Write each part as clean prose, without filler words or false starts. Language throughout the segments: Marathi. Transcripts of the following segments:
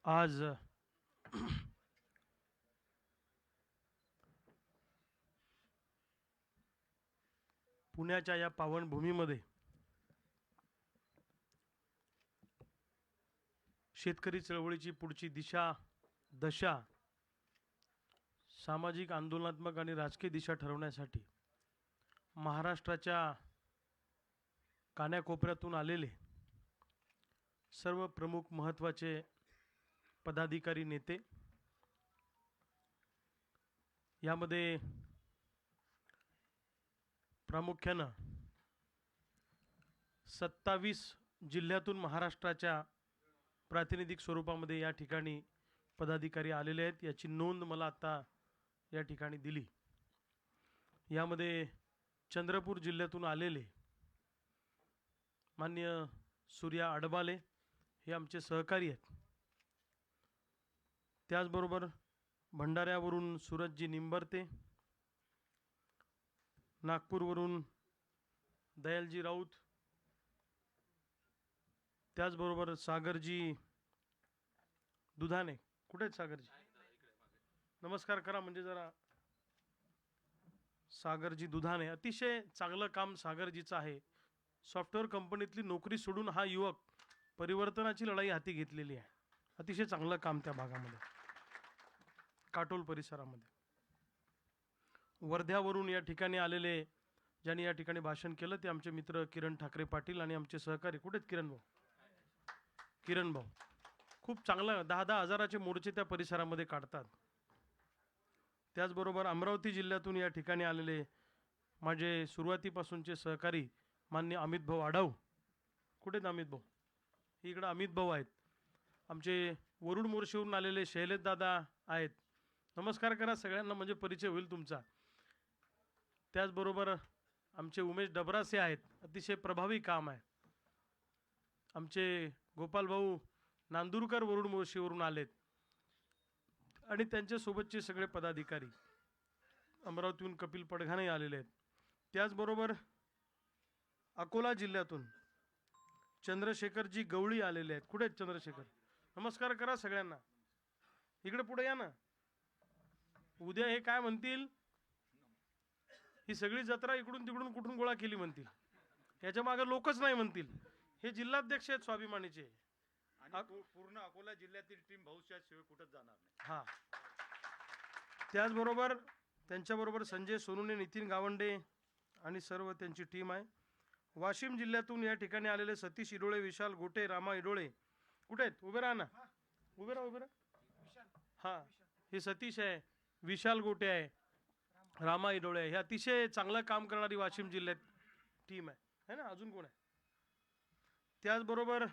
आज पुण्याच्या या पावनभूमीमध्ये शेतकरी चळवळीची पुढची दिशा दशा सामाजिक आंदोलनात्मक आणि राजकीय दिशा ठरवण्यासाठी महाराष्ट्राच्या कानाकोपऱ्यातून आलेले सर्व प्रमुख महत्त्वाचे पदाधिकारी नेते यामध्ये प्रामुख्यानं 27 जिल्ह्यातून महाराष्ट्राच्या प्रातिनिधिक स्वरूपामध्ये या ठिकाणी पदाधिकारी आलेले आहेत। याची नोंद मला आता या ठिकाणी दिली। यामध्ये चंद्रपूर जिल्ह्यातून आलेले माननीय सूर्या अडबाले हे आमचे सहकारी आहेत। त्याचबरोबर भंडाऱ्यावरून सूरजजी निंबरते, नागपूरवरून दयालजी राऊत, त्याचबरोबर सागरजी दुधाने। कुठे आहेत सागरजी? नमस्कार करा म्हणजे जरा। सागरजी दुधाने, अतिशय चांगलं काम सागरजीचं आहे। सॉफ्टवेअर कंपनीतली नोकरी सोडून हा युवक परिवर्तनाची लढाई हाती घेतलेली आहे। अतिशय चांगलं काम त्या भागामध्ये, काटोल परिसरामध्ये। वर्ध्यावरून या ठिकाणी आलेले ज्यांनी या ठिकाणी भाषण केलं ते आमचे मित्र किरण ठाकरे पाटील आणि आमचे सहकारी। कुठे आहेत किरण भाऊ? किरण भाऊ खूप चांगला 10-10 हजाराचे मोर्चे त्या परिसरामध्ये काढतात। त्याचबरोबर अमरावती जिल्ह्यातून या ठिकाणी आलेले माझे सुरुवातीपासूनचे सहकारी माननीय अमित भाऊ आढाव। कुठे आहेत अमित भाऊ? इकडे अमित भाऊ आहेत। आमचे वरुड मोर्शीवरून आलेले शैलेश दादा आहेत। नमस्कार करा सगळ्यांना म्हणजे परिचय होईल तुमचा। त्याचबरोबर आमचे उमेश डबरासे आहेत, अतिशय प्रभावी काम आहे। आमचे गोपाल भाऊ नांदुरकर वरुड मोर्शीवरून आलेत आणि त्यांच्यासोबतचे सगळे पदाधिकारी। अमरावतीहून कपिल पडघाणे आलेले आहेत। त्याचबरोबर अकोला जिल्ह्यातून चंद्रशेखरजी गवळी आलेले आहेत। कुठे आहेत चंद्रशेखर? नमस्कार करा सगळ्यांना। इकडे पुढे या ना। उद्या हे काय म्हणतील, ही सगळी जत्रा इकडून तिकडून कुठून गोळा केली म्हणतील, याच्या मागे लोकच नाही म्हणतील। हे जिल्हाध्यक्ष आहेत स्वाभिमानीचे आणि पूर्ण अकोला जिल्ह्यातील टीम भविष्याशिवाय कुठंच जाणार नाही। हां, त्याचबरोबर त्यांच्याबरोबर संजय सोनुने, नितीन गावंडे आणि सर्व त्यांची टीम आहे। वाशिम जिल्ह्यातून या ठिकाणी आलेले सतीश इडोळे, विशाल गोटे, रामा इडोळे। कुठे आहेत? उभे राहा ना, उभे राहा, उभे राहा। हां, हे सतीश आहे, विशाल गोटे आहे, रामा इडोळे आहे। हे अतिशय चांगलं काम करणारी वाशिम जिल्ह्यात टीम आहे ना। अजून कोण आहे? त्याचबरोबर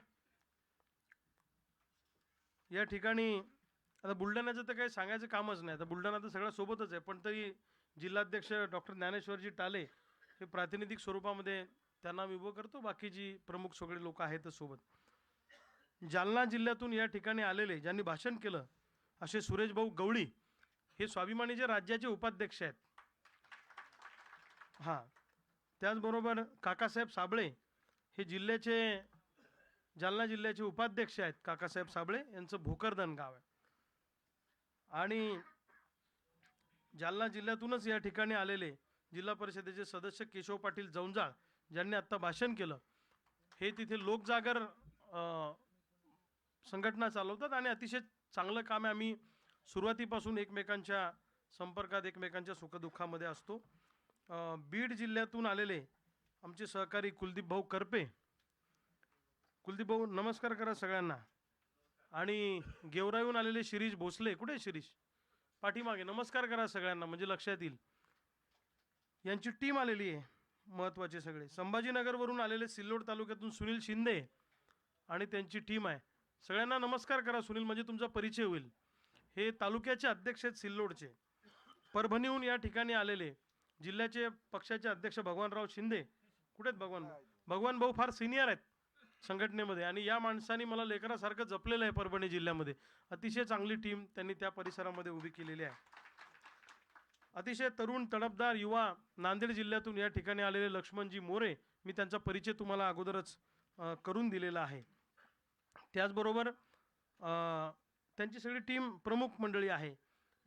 या ठिकाणी आता बुलढाण्याचं तर काही सांगायचं कामच नाही। आता बुलढाणा तर सगळ्या सोबतच आहे, पण तरी जिल्हाध्यक्ष डॉक्टर ज्ञानेश्वरजी टाले हे प्रातिनिधिक स्वरूपामध्ये त्यांना मी उभं करतो। बाकी जी प्रमुख सगळे लोक आहेतच सोबत। जालना जिल्ह्यातून या ठिकाणी आलेले ज्यांनी भाषण केलं असे सुरेश भाऊ गवळी हे स्वाभिमानीचे राज्याचे उपाध्यक्ष आहेत। हां, त्याचबरोबर काकासाहेब साबळे हे जिल्ह्याचे, जालना जिल्ह्याचे उपाध्यक्ष आहेत। काकासाहेब साबळे यांचं भोकरदन गाव आहे। आणि जालना जिल्ह्यातूनच या ठिकाणी आलेले जिल्हा परिषदेचे सदस्य केशव पाटील जौंजाळ ज्यांनी आत्ता भाषण केलं, हे तिथे लोकजागर संघटना चालवतात आणि अतिशय चांगलं काम आहे। आम्ही सुरुवातीपासून एकमेकांच्या संपर्कात, एकमेकांच्या सुखदुःखामध्ये असतो। बीड जिल्ह्यातून आलेले आमचे सहकारी कुलदीप भाऊ करपे। कुलदीप भाऊ नमस्कार करा सगळ्यांना। आणि गेवराईहून आलेले शिरीष भोसले। कुठे आहे शिरीष? पाठीमागे। नमस्कार करा सगळ्यांना म्हणजे लक्षात येईल। यांची टीम आलेली आहे महत्त्वाचे सगळे। संभाजीनगरवरून आलेले सिल्लोड तालुक्यातून सुनील शिंदे आणि त्यांची टीम आहे। सगळ्यांना नमस्कार करा सुनील म्हणजे तुमचा परिचय होईल। हे तालुक्याचे अध्यक्ष आहेत सिल्लोडचे। परभणीहून या ठिकाणी आलेले जिल्ह्याचे पक्षाचे अध्यक्ष भगवानराव शिंदे। कुठे आहेत भगवान भाऊ? भगवान भाऊ फार सिनियर आहेत संघटनेमध्ये आणि या माणसाने मला लेकरासारखं जपलेलं आहे परभणी जिल्ह्यामध्ये। अतिशय चांगली टीम त्यांनी त्या परिसरामध्ये उभी केलेली आहे। अतिशय तरुण तडफदार युवा नांदेड जिल्ह्यातून या ठिकाणी आलेले लक्ष्मणजी मोरे, मी त्यांचा परिचय तुम्हाला अगोदरच करून दिलेला आहे। त्याचबरोबर त्यांची सगळी टीम प्रमुख मंडळी आहे.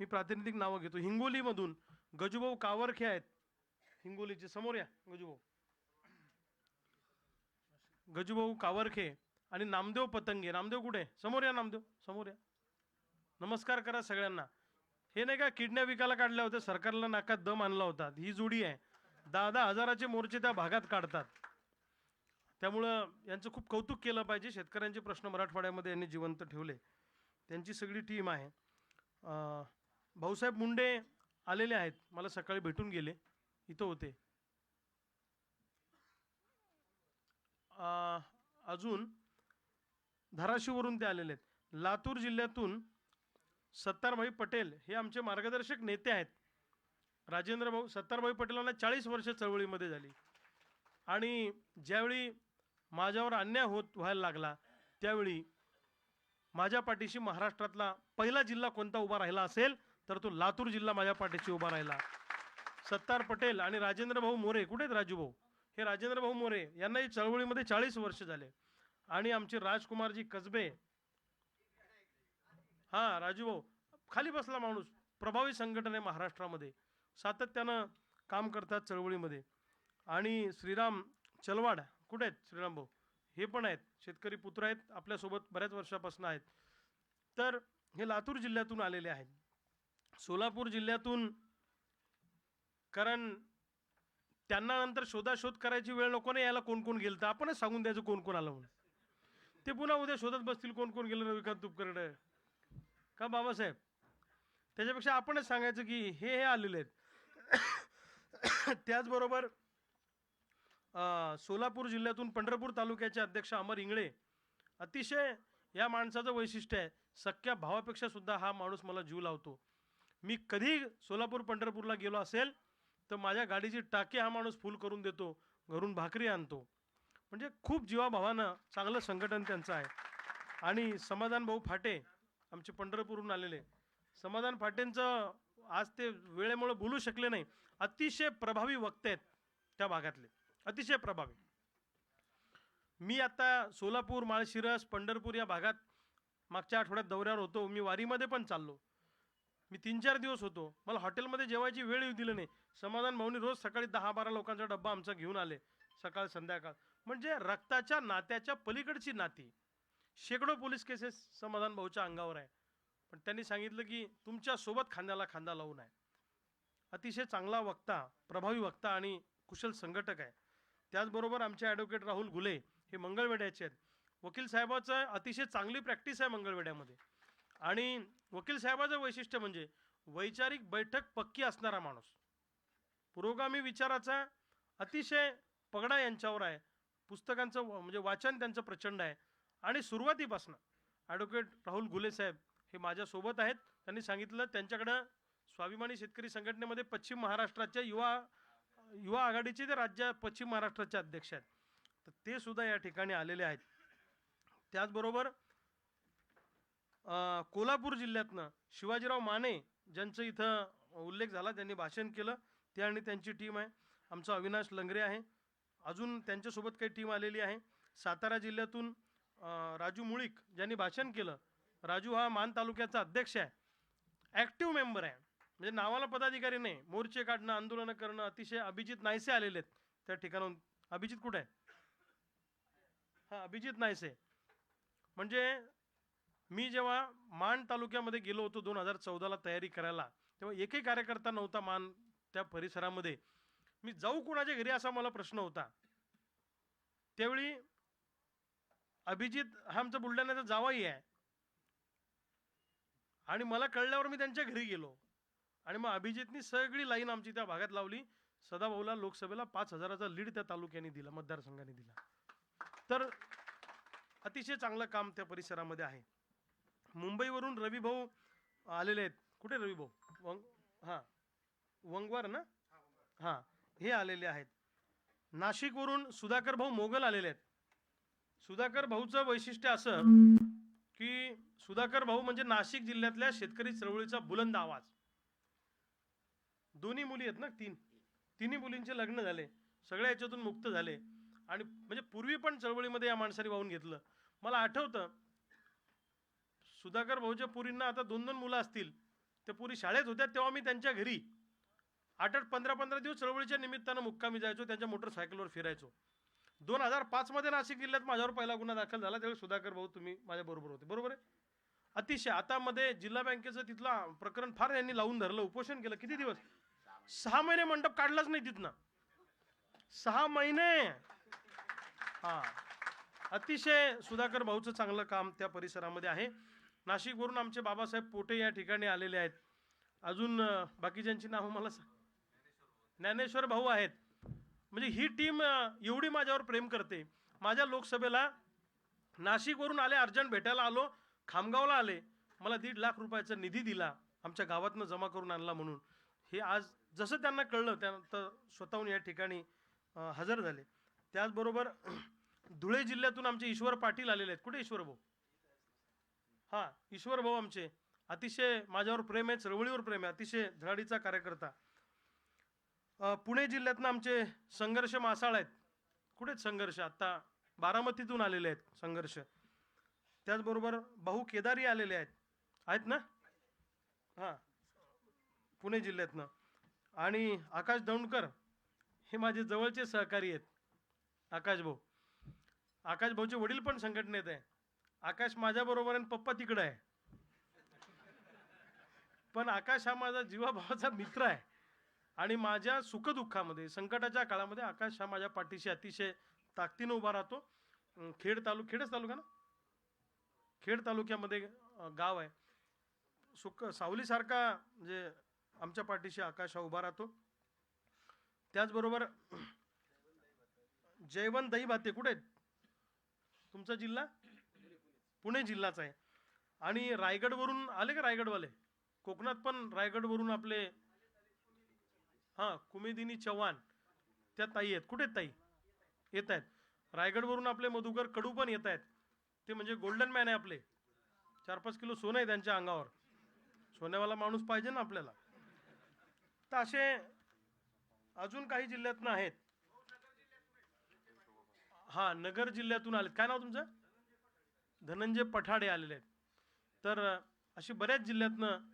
मी प्रातिनिधिक नावं घेतो. हिंगोलीमधून गजूभाऊ कावरखे आहेत. हिंगोलीचे समोर या गजूभाऊ. गजूभाऊ कावरखे आणि नामदेव पतंगे. नामदेव कुठे? समोर या नामदेव, समोर या. नमस्कार करा सगळ्यांना. हे नाही का किडनॅप विकायला काढल्या होत्या, सरकारला नाकात दम आणला होता. ही जोडी आहे. 10-10 हजाराचे मोर्चे त्या भागात काढतात. त्यामुळं यांचं खूप कौतुक केलं पाहिजे. शेतकऱ्यांचे प्रश्न मराठवाड्यामध्ये यांनी जिवंत ठेवले. त्यांची सगळी टीम आहे. भाऊसाहेब मुंडे आलेले आहेत, मला सकाळी भेटून गेले, इथं होते. अजून धाराशिववरून ते आलेले आहेत. लातूर जिल्ह्यातून सत्तारभाई पटेल हे आमचे मार्गदर्शक नेते आहेत. राजेंद्र भाऊ सत्तारभाई पटेलांना 40 वर्ष चळवळीमध्ये झाली आणि ज्यावेळी माझ्यावर अन्याय व्हायला लागला त्यावेळी माझ्या पाठीशी महाराष्ट्रातला पहिला जिल्हा कोणता उभा राहिला असेल तर तो लातूर जिल्हा माझ्या पाठीशी उभा राहिला. सत्तार पटेल आणि राजेंद्र भाऊ मोरे, कुठे आहेत राजू भाऊ? हे राजेंद्र भाऊ मोरे यांनाही चळवळीमध्ये 40 वर्ष झाले. आणि आमचे राजकुमारजी कसबे, हां राजू भाऊ खाली बसला माणूस, प्रभावी संघटना आहे महाराष्ट्रामध्ये, सातत्यानं काम करतात चळवळीमध्ये. आणि श्रीराम चलवाड, कुठे आहेत श्रीराम भाऊ? हे पण आहेत, शेतकरी पुत्र आहेत, आपल्यासोबत बऱ्याच वर्षापासून आहेत. तर हे लातूर जिल्ह्यातून आलेले आहेत. सोलापूर जिल्ह्यातून, कारण त्यांना नंतर शोधाशोध करायची वेळ नको ना यायला, कोण कोण गेलं तर आपणच सांगून द्यायचं कोण कोण आलं म्हणून. ते पुन्हा उद्या शोधत बसतील कोण कोण गेलं रविकांत तुपकरडे का बाबासाहेब. त्याच्यापेक्षा आपणच सांगायचं की हे आलेले आहेत. त्याचबरोबर सोलापूर जिल्ह्यातून पंढरपूर तालुक्याचे अध्यक्ष अमर इंगळे, अतिशय या माणसाचं वैशिष्ट्य आहे, सख्या भावापेक्षा सुद्धा हा माणूस मला जीव लावतो. मी कधी सोलापूर पंढरपूरला गेलो असेल तर माझ्या गाडीची टाकी हा माणूस फुल करून देतो, घरून भाकरी आणतो. म्हणजे खूप जीवाभावानं चांगलं संघटन त्यांचं आहे. आणि समाधान भाऊ फाटे आमचे पंढरपूरहून आलेले, समाधान फाटेंचं आज ते वेळेमुळे बोलू शकले नाही, अतिशय प्रभावी वक्ते आहेत त्या भागातले, अतिशय प्रभावी. मी आता सोलापूर, माळशिरस, पंढरपूर या भागात मागच्या आठवड्यात दौऱ्यावर होतो. मी वारीमध्ये पण चाललो. मी 3-4 दिवस होतो. मला हॉटेलमध्ये जेवायची वेळ येऊ दिली नाही. समाधान भाऊनी रोज सकाळी 10-12 लोकांचा डब्बा आमचा घेऊन आले, सकाळ संध्याकाळ. म्हणजे रक्ताच्या नात्याच्या पलीकडची नाती. शेकडो पोलीस केसेस समाधान भाऊच्या अंगावर आहे, पण त्यांनी सांगितलं की तुमच्या सोबत खांद्याला खांदा लावून आहे. अतिशय चांगला वक्ता, प्रभावी वक्ता आणि कुशल संघटक आहे. त्याचबरोबर आमचे ॲडव्होकेट राहुल घुले हे मंगळवेढ्याचे आहेत. वकील साहेबाचं अतिशय चांगली प्रॅक्टिस आहे मंगळवेढ्यामध्ये. आणि वकील साहेबाचं वैशिष्ट्य म्हणजे वैचारिक बैठक पक्की असणारा माणूस, पुरोगामी विचाराचा अतिशय पगडा यांच्यावर आहे. पुस्तकांचं म्हणजे वाचन त्यांचं प्रचंड आहे. आणि सुरुवातीपासून ॲडव्होकेट राहुल घुले साहेब हे माझ्यासोबत आहेत. त्यांनी सांगितलं त्यांच्याकडं स्वाभिमानी शेतकरी संघटनेमध्ये पश्चिम महाराष्ट्राच्या युवा आघाडीचे ते राज्य पश्चिम महाराष्ट्राचे अध्यक्ष आहेत, तर ते सुद्धा या ठिकाणी आलेले आहेत. त्याचबरोबर कोल्हापूर जिल्ह्यातनं शिवाजीराव माने ज्यांचं इथं उल्लेख झाला, त्यांनी भाषण केलं, ते आणि त्यांची टीम आहे. आमचा अविनाश लंगरे आहे, अजून त्यांच्यासोबत काही टीम आलेली आहे. सातारा जिल्ह्यातून राजू मुळीक ज्यांनी भाषण केलं. राजू हा मान तालुक्याचा अध्यक्ष आहे, ॲक्टिव्ह मेंबर आहे, म्हणजे नावाला पदाधिकारी नाही, मोर्चे काढणं, आंदोलनं करणं. अतिशय अभिजित नायसे आलेले आहेत त्या ठिकाणाहून. अभिजित कुठे आहे? हां, अभिजित नायसे. म्हणजे मी जेव्हा मान तालुक्यामध्ये गेलो होतो 2014ला तयारी करायला, तेव्हा एकही कार्यकर्ता नव्हता मान त्या परिसरामध्ये. मी जाऊ कुणाच्या घरी असा मला प्रश्न होता. त्यावेळी अभिजित हा आमचा बुलढाण्याचा जावाई आहे आणि मला कळल्यावर मी त्यांच्या घरी गेलो आणि मग अभिजितनी सगळी लाईन आमची त्या भागात लावली. सदाभाऊला लोकसभेला 5,000चा लीड त्या तालुक्याने दिला, मतदारसंघाने दिला. तर अतिशय चांगलं काम त्या परिसरामध्ये आहे. मुंबईवरून रवी भाऊ आलेले आहेत. कुठे रवी भाऊ? हां, वंगवार ना? हां, हे आलेले आहेत. नाशिकवरून सुधाकर भाऊ मोगल आलेले आहेत. सुधाकर भाऊचं वैशिष्ट्य असं की सुधाकर भाऊ म्हणजे नाशिक जिल्ह्यातल्या शेतकरी चळवळीचा बुलंद आवाज. दोन्ही मुली आहेत ना, तिन्ही मुलींचे लग्न झाले, सगळ्या याच्यातून मुक्त झाले. आणि म्हणजे पूर्वी पण चळवळीमध्ये या माणसाने वाहून घेतलं. मला आठवतं सुधाकर भाऊच्या पुरींना आता 2-2 मुलं असतील. त्या पुरी शाळेत होत्या तेव्हा मी त्यांच्या घरी 8-8, 15-15 दिवस चळवळीच्या निमित्तानं मुक्कामी जायचो, त्यांच्या मोटरसायकलवर फिरायचो. 2005 मध्ये नाशिक जिल्ह्यात माझ्यावर पहिला गुन्हा दाखल झाला, त्यावेळी सुधाकर भाऊ तुम्ही माझ्याबरोबर होते, बरोबर आहे. अतिशय आता मध्ये जिल्हा बँकेचं तिथला प्रकरण फार यांनी लावून धरलं, उपोषण केलं. किती दिवस? 6 महिने मंडप काढलाच नाही तिथनं. 6 महिने. हा, अतिशय सुधाकर भाऊचं चांगलं काम त्या परिसरामध्ये आहे. नाशिकवरून आमचे बाबासाहेब पोटे या ठिकाणी आलेले आहेत. अजून बाकीच्यांची नावं मला ज्ञानेश्वर भाऊ आहेत. म्हणजे ही टीम एवढी माझ्यावर प्रेम करते. माझ्या लोकसभेला नाशिकवरून आले, अर्जंट भेटायला आलो, खामगावला आले, मला 1.5 लाख रुपयाचा निधी दिला, आमच्या गावातनं जमा करून आणला म्हणून. हे आज जसं त्यांना कळलं त्यानंतर स्वतःहून या ठिकाणी हजर झाले. त्याचबरोबर धुळे जिल्ह्यातून आमचे ईश्वर पाटील आलेले आहेत. कुठे ईश्वर भाऊ? हां, ईश्वर भाऊ आमचे अतिशय माझ्यावर प्रेम आहे, चळवळीवर प्रेम आहे, अतिशय धडाडीचा कार्यकर्ता. पुणे जिल्ह्यातनं आमचे संघर्ष मासाळ आहेत. कुठे आहेत संघर्ष? आत्ता बारामतीतून आलेले आहेत संघर्ष. त्याचबरोबर भाऊ केदारी आलेले आहेत ना? हां, पुणे जिल्ह्यातनं. आणि आकाश दौंडकर हे माझे जवळचे सहकारी आहेत. आकाश भाऊ, आकाश भाऊचे वडील पण संघटनेत आहे. आकाश माझ्याबरोबर आणि पप्पा तिकडं आहे, पण आकाश हा माझा जीवाभावाचा मित्र आहे. आणि माझ्या सुखदुःखामध्ये, संकटाच्या काळामध्ये आकाश हा माझ्या पाठीशी अतिशय ताकदीनं उभा राहतो. खेडच तालुका ना, खेड तालुक्यामध्ये गाव आहे. सावलीसारखा म्हणजे आमच्या पाठीशी आकाश हा उभा राहतो. त्याचबरोबर जयवंत दहीभाते कुठे आहेत? तुमचा जिल्हा? पुणे जिल्हाच आहे. आणि रायगडवरून आले का रायगडवाले? कोकणात पण रायगडवरून आपले कुमेदिनी चव्हाण त्या ताई आहेत. कुठे आहेत ताई? येत आहेत. रायगडवरून आपले मधुकर कडू पण येत आहेत. ते म्हणजे गोल्डन मॅन आहे आपले. 4-5 किलो सोनं आहे त्यांच्या अंगावर. सोन्यावाला माणूस पाहिजे ना आपल्याला. तर असे अजून काही जिल्ह्यातनं आहेत. हा, नगर जिल्ह्यातून आलेत. काय नाव तुमचं? धनंजय पठाडे आलेले आहेत. तर अशी बऱ्याच जिल्ह्यातनं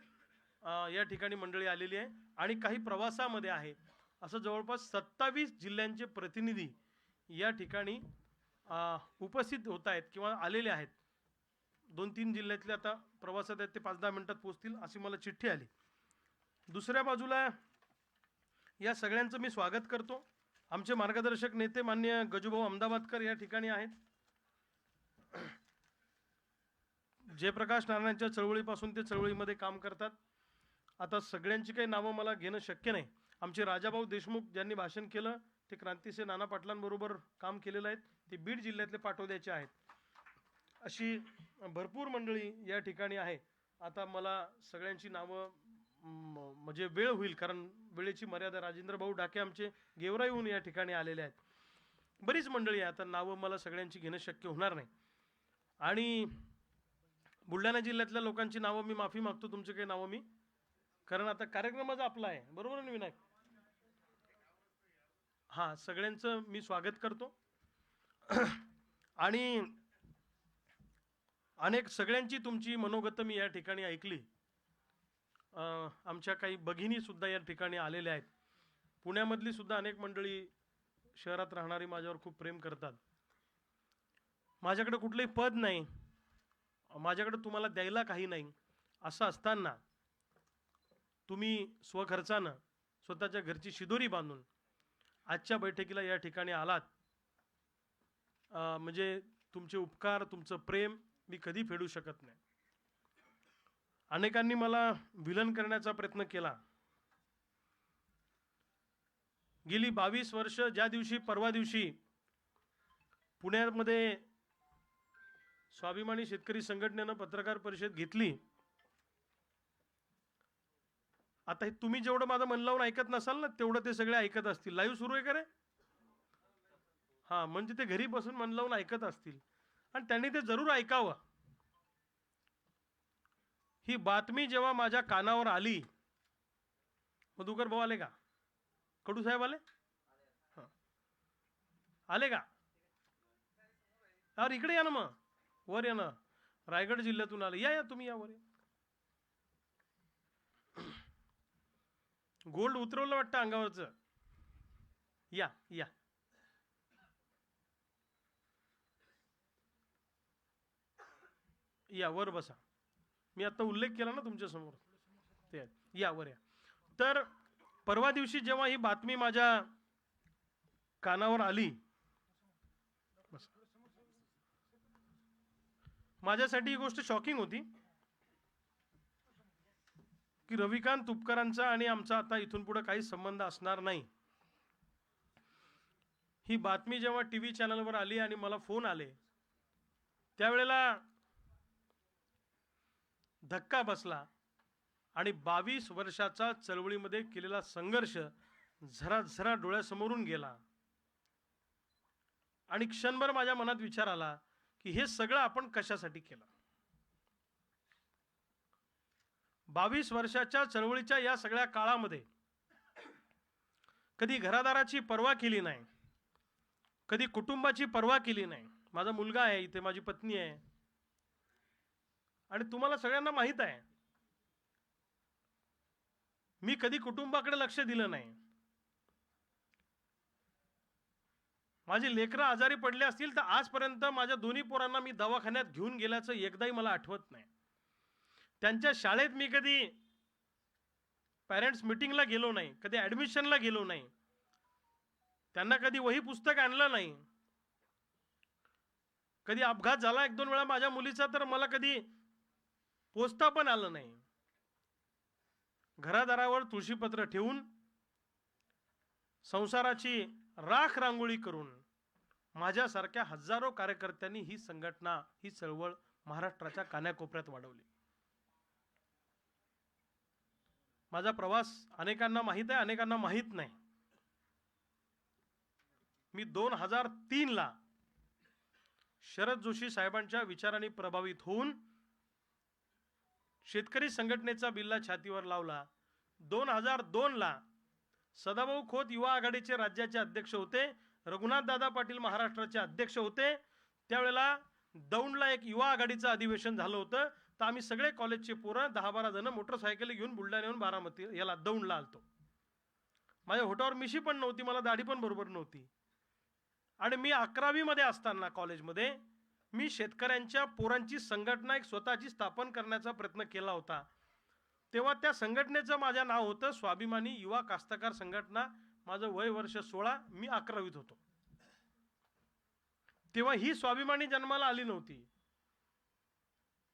या ठिकाणी मंडळी आलेली आहे. आणि काही प्रवासामध्ये आहे. असं जवळपास 27 जिल्ह्यांचे प्रतिनिधी या ठिकाणी उपस्थित होत आहेत किंवा आलेले आहेत. 2-3 जिल्ह्यातले आता प्रवासात आहेत, ते 5-10 मिनिटात पोहोचतील अशी मला चिठ्ठी आली. दुसऱ्या बाजूला या सगळ्यांचं मी स्वागत करतो. आमचे मार्गदर्शक नेते माननीय गजूभाऊ अहमदाबादकर या ठिकाणी आहेत. जयप्रकाश नारायणच्या चळवळीपासून ते चळवळीमध्ये काम करतात. आता सगळ्यांची काही नावं मला घेणं शक्य नाही. आमचे राजाभाऊ देशमुख ज्यांनी भाषण केलं ते क्रांतीसे नाना पाटलांबरोबर काम केलेलं आहे, ते बीड जिल्ह्यातले पाटोद्याचे आहेत. अशी भरपूर मंडळी या ठिकाणी आहे. आता मला सगळ्यांची नावं म्हणजे वेळ होईल, कारण वेळेची मर्यादा. राजेंद्र भाऊ डाके आमचे गेवराईहून या ठिकाणी आलेले आहेत. बरीच मंडळी आहे. आता नावं मला सगळ्यांची घेणं शक्य होणार नाही. आणि बुलढाणा जिल्ह्यातल्या लोकांची नावं मी माफी मागतो, तुमची काही नावं मी, कारण आता कार्यक्रमच आपला आहे, बरोबर ना विनायक? हां, सगळ्यांचं मी स्वागत करतो. आणि अनेक सगळ्यांची तुमची मनोगत मी या ठिकाणी ऐकली. आमच्या काही भगिनी सुद्धा या ठिकाणी आलेल्या आहेत. पुण्यामधली सुद्धा अनेक मंडळी शहरात राहणारी माझ्यावर खूप प्रेम करतात. माझ्याकडे कुठलंही पद नाही, माझ्याकडे तुम्हाला द्यायला काही नाही, असं असताना तुम्ही स्वखर्चानं स्वतःच्या घरची शिदोरी बांधून आजच्या बैठकीला या ठिकाणी आलात, म्हणजे तुमचे उपकार, तुमचं प्रेम मी कधी फेडू शकत नाही. अनेकांनी मला विलन करण्याचा प्रयत्न केला. गेली 22 वर्ष, ज्या दिवशी परवा दिवशी पुण्यामध्ये स्वाभिमानी शेतकरी संघटनेनं पत्रकार परिषद घेतली, आता हे तुम्ही जेवढं माझं मन लावून ऐकत नसाल ना, तेवढं ते सगळे ऐकत असतील. लाईव्ह सुरू आहे का रे? हां, म्हणजे ते घरी बसून मन लावून ऐकत असतील आणि त्यांनी ते जरूर ऐकावं. ही बातमी जेव्हा माझ्या कानावर आली, मधुकर भाऊ आले का? कडू साहेब आले? हां, आले का? अरे इकडे या ना, मग वर या ना. रायगड जिल्ह्यातून आले. या तुम्ही यावर गोल्ड उतरवलं वाटतं अंगावरचं. या या या वर बसा. मी आता उल्लेख केला ना तुमच्या समोर, ते या वर या. तर परवा दिवशी जेव्हा ही बातमी माझ्या कानावर आली, माझ्यासाठी ही गोष्ट शॉकिंग होती की रविकांत तुपकरांचा आणि आमचा आता इथून पुढे काहीच संबंध असणार नाही. ही बातमी जेव्हा टीव्ही चॅनलवर आली आणि मला फोन आले, त्यावेळेला धक्का बसला आणि 22 वर्षाचा चळवळीमध्ये केलेला संघर्ष झरा डोळ्यासमोरून गेला. आणि क्षणभर माझ्या मनात विचार आला की हे सगळं आपण कशासाठी केलं. 22 वर्षाच्या चळवळीच्या या सगळ्या काळामध्ये कधी घरादाराची पर्वा केली नाही, कधी कुटुंबाची पर्वा केली नाही. माझा मुलगा आहे इथे, माझी पत्नी आहे, आणि तुम्हाला सगळ्यांना माहित आहे मी कधी कुटुंबाकडे लक्ष दिलं नाही. माझी लेकरं आजारी पडले असतील तर आजपर्यंत माझ्या दोन्ही पोरांना मी दवाखान्यात घेऊन गेल्याचं एकदाही मला आठवत नाही. त्यांच्या शाळेत मी कधी पॅरेंट्स मीटिंगला गेलो नाही, कधी ॲडमिशनला गेलो नाही, त्यांना कधी वही पुस्तक आणलं नाही. कधी अपघात झाला 1-2 वेळा माझ्या मुलीचा, तर मला कधी पोचता पण आलं नाही. घरादारावर तुळशीपत्र ठेवून संसाराची राख रांगोळी करून माझ्यासारख्या हजारो कार्यकर्त्यांनी ही संघटना, ही चळवळ महाराष्ट्राच्या कानाकोपऱ्यात वाढवली. माझा प्रवास अनेकांना माहित आहे, अनेकांना माहित नाही. मी 2003 ला शरद जोशी साहेबांच्या विचारांनी प्रभावित होऊन शेतकरी संघटनेचा बिल्ला छातीवर लावला. 2002 ला सदाभाऊ खोत युवा आघाडीचे राज्याचे अध्यक्ष होते, रघुनाथ दादा पाटील महाराष्ट्राचे अध्यक्ष होते. त्यावेळेला दौंडला एक युवा आघाडीचं अधिवेशन झालं होतं, तर आम्ही सगळे कॉलेजचे पोरं 10-12 जण मोटरसायकल घेऊन बुलढाण्याहून बारामती याला दौंडला आलतो. माझ्या होटावर मिशी पण नव्हती, मला दाढी पण बरोबर नव्हती. आणि मी 11वी मध्ये असताना कॉलेजमध्ये मी शेतकऱ्यांच्या पोरांची संघटना एक स्वतःची स्थापन करण्याचा प्रयत्न केला होता. तेव्हा त्या संघटनेचं माझं नाव होतं स्वाभिमानी युवा कास्तकार संघटना. माझं वय वर्ष 16, मी 11वीत होतो. तेव्हा ही स्वाभिमानी जन्माला आली नव्हती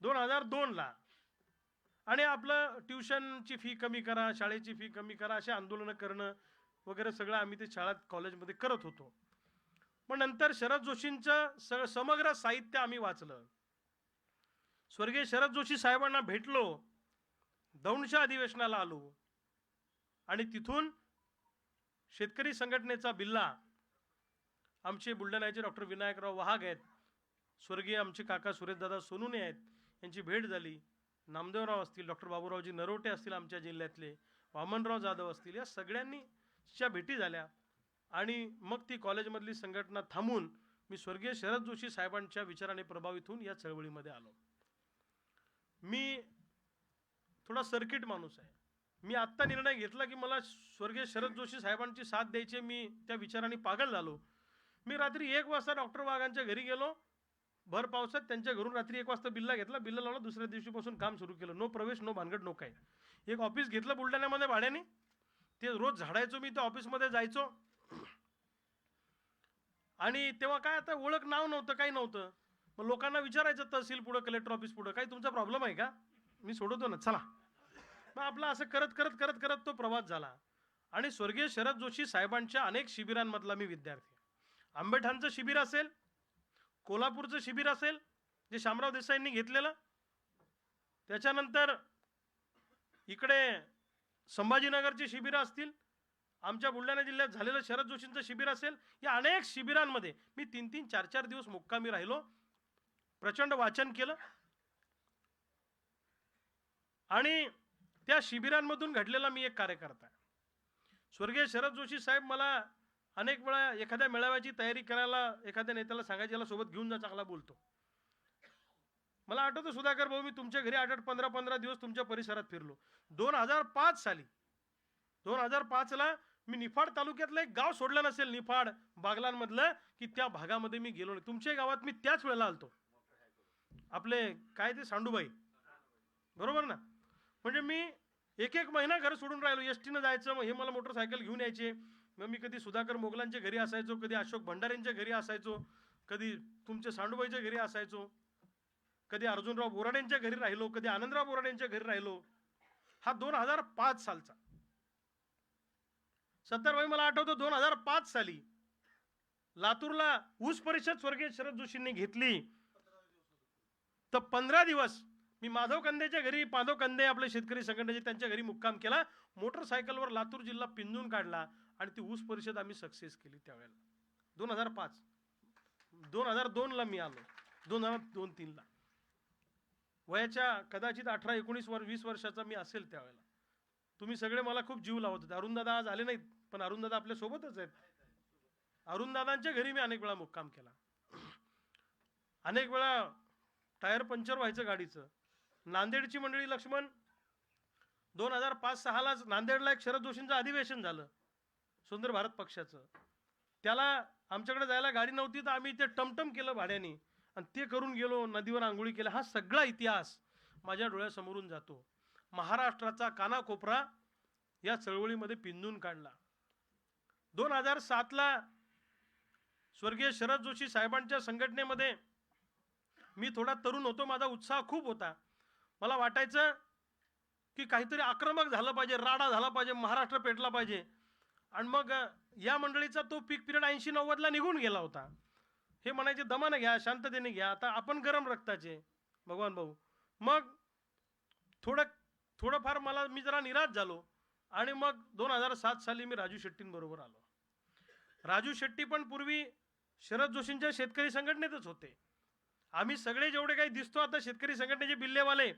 2002 ला. आणि आपलं ट्युशनची फी कमी करा, शाळेची फी कमी करा, असे आंदोलनं करणं वगैरे सगळं आम्ही ते शाळेत कॉलेजमध्ये करत होतो. पण नंतर शरद जोशींचं समग्र साहित्य आम्ही वाचलं. स्वर्गीय शरद जोशी साहेबांना भेटलो, दौंडच्या अधिवेशनाला आलो, आणि तिथून शेतकरी संघटनेचा बिल्ला आमचे बुलढाण्याचे डॉक्टर विनायकराव वाहाग आहेत, स्वर्गीय आमचे काका सुरेशदादा सोनुने आहेत, यांची भेट झाली. नामदेवराव असतील, डॉक्टर बाबूरावजी नरोटे असतील आमच्या जिल्ह्यातले, वामनराव जाधव असतील, या सगळ्यांनीच्या भेटी झाल्या. आणि मग ती कॉलेजमधली संघटना थांबून मी स्वर्गीय शरद जोशी साहेबांच्या विचाराने प्रभावित होऊन या चळवळीमध्ये आलो. मी थोडा सर्किट माणूस आहे. मी आत्ता निर्णय घेतला की मला स्वर्गीय शरद जोशी साहेबांची साथ द्यायची. मी त्या विचाराने पागल झालो. मी रात्री 1 वाजता डॉक्टर वाघांच्या घरी गेलो, भर पावसात. त्यांच्या घरून रात्री 1 वाजता बिल्ला घेतला, बिल्ला लावला, दुसऱ्या दिवशीपासून काम सुरू केलं. नो प्रवेश, नो भानगड, नो काय. एक ऑफिस घेतलं बुलढाण्यामध्ये भाड्याने, ते रोज झाडायचो मी, त्या ऑफिसमध्ये जायचो. आणि तेव्हा काय, आता ओळख नाव नव्हतं, काही नव्हतं. मग लोकांना विचारायचं तहसील पुढं, कलेक्टर ऑफिस पुढं, काही तुमचा प्रॉब्लेम आहे का, मी सोडवतो ना, चला. मग आपला असं करत करत करत करत तो प्रवास झाला. आणि स्वर्गीय शरद जोशी साहेबांच्या अनेक शिबिरांमधला मी विद्यार्थी. आंबेठाणचं शिबिर असेल, कोल्हापूरचं शिबिर असेल जे शामराव देसाईंनी घेतलेलं, त्याच्यानंतर इकडे संभाजीनगरची शिबिरं असतील, आमच्या बुलढाणा जिल्ह्यात झालेलं शरद जोशींचं शिबिर असेल, या अनेक शिबिरांमध्ये मी 3-3, 4-4 दिवस मुक्कामी राहिलो. प्रचंड वाचन केलं. आणि त्या शिबिरांमधून घडलेला मी एक कार्यकर्ता आहे. स्वर्गीय शरद जोशी साहेब मला अनेक वेळा एखाद्या मेळाव्याची तयारी करायला एखाद्या नेत्याला सांगायचे, याला सोबत घेऊन जा, चांगला बोलतो. मला आठवतं सुधाकर भाऊ, मी तुमच्या घरी 8-8, 15-15 दिवस तुमच्या परिसरात फिरलो. 2005 साली, 2005 ला मी निफाड तालुक्यातलं एक गाव सोडलं नसेल, निफाड बागलांमधलं, की त्या भागामध्ये मी गेलो नाही. तुमच्या गावात मी त्याच वेळेला आलतो. आपले काय ते सांडूबाई, बरोबर ना? म्हणजे मी एक महिना घर सोडून राहिलो. एसटीनं जायचं, मग हे मला मोटरसायकल घेऊन यायचे. मग मी कधी सुधाकर मोगलांच्या घरी असायचो, कधी अशोक भंडारेंच्या घरी असायचो, कधी तुमच्या सांडूबाईच्या घरी असायचो, कधी अर्जुनराव बोराडेंच्या घरी राहिलो, कधी आनंदराव बोराडेंच्या घरी राहिलो. हा 2005 सालचा. सत्तारभाई, मला आठवतं 2005 साली लातूरला ऊस परिषद स्वर्गीय शरद जोशींनी घेतली. तर 15 दिवस मी माधव कंदेच्या घरी, माधव कंदे आपले शेतकरी संघटनेचे, त्यांच्या घरी मुक्काम केला. मोटरसायकलवर लातूर जिल्हा पिंजून काढला आणि ती ऊस परिषद आम्ही सक्सेस केली त्यावेळेला. 2005. 2002 ला मी आलो, 2002-3 ला. वयाच्या कदाचित 18-19-20 वर्षाचा मी असेल त्यावेळेला. तुम्ही सगळे मला खूप जीव लावत होते. अरुणदादा आज आले नाहीत, पण अरुणदादा आपल्या सोबतच आहेत. अरुणदादांच्या घरी मी अनेक वेळा मुक्काम केला. अनेक वेळा टायर पंक्चर व्हायचं गाडीचं. नांदेडची मंडळी लक्ष्मण, 2005-6 लाच नांदेडला एक शरद जोशींचं अधिवेशन झालं सुंदर भारत पक्षाचं. त्याला आमच्याकडे जायला गाडी नव्हती, तर आम्ही ते टमटम केलं भाड्याने आणि ते करून गेलो, नदीवर आंघोळी केल्या. हा सगळा इतिहास माझ्या डोळ्यासमोरून जातो. महाराष्ट्राचा कानाकोपरा या चळवळीमध्ये पिंजून काढला. 2007 ला स्वर्गीय शरद जोशी साहेबांच्या संघटनेमध्ये मी थोडा तरुण होतो, माझा उत्साह खूप होता. मला वाटायचं की काहीतरी आक्रमक झालं पाहिजे, राडा झाला पाहिजे, महाराष्ट्र पेटला पाहिजे. आणि मग या मंडळीचा तो पीक पिरियड 80-90 ला निघून गेला होता. हे म्हणायचे दमाने घ्या, शांततेने घ्या, आता आपण गरम रक्ताचे भगवान भाऊ. मग थोडंफार मी जरा निराश झालो आणि मग 2007 साली मी राजू शेट्टींबरोबर आलो. राजू शेट्टी पण पूर्वी शरद जोशींच्या शेतकरी संघटनेतच होते. आम्ही सगळे जेवढे काही दिसतो आता शेतकरी संघटनेचे बिल्लेवाले,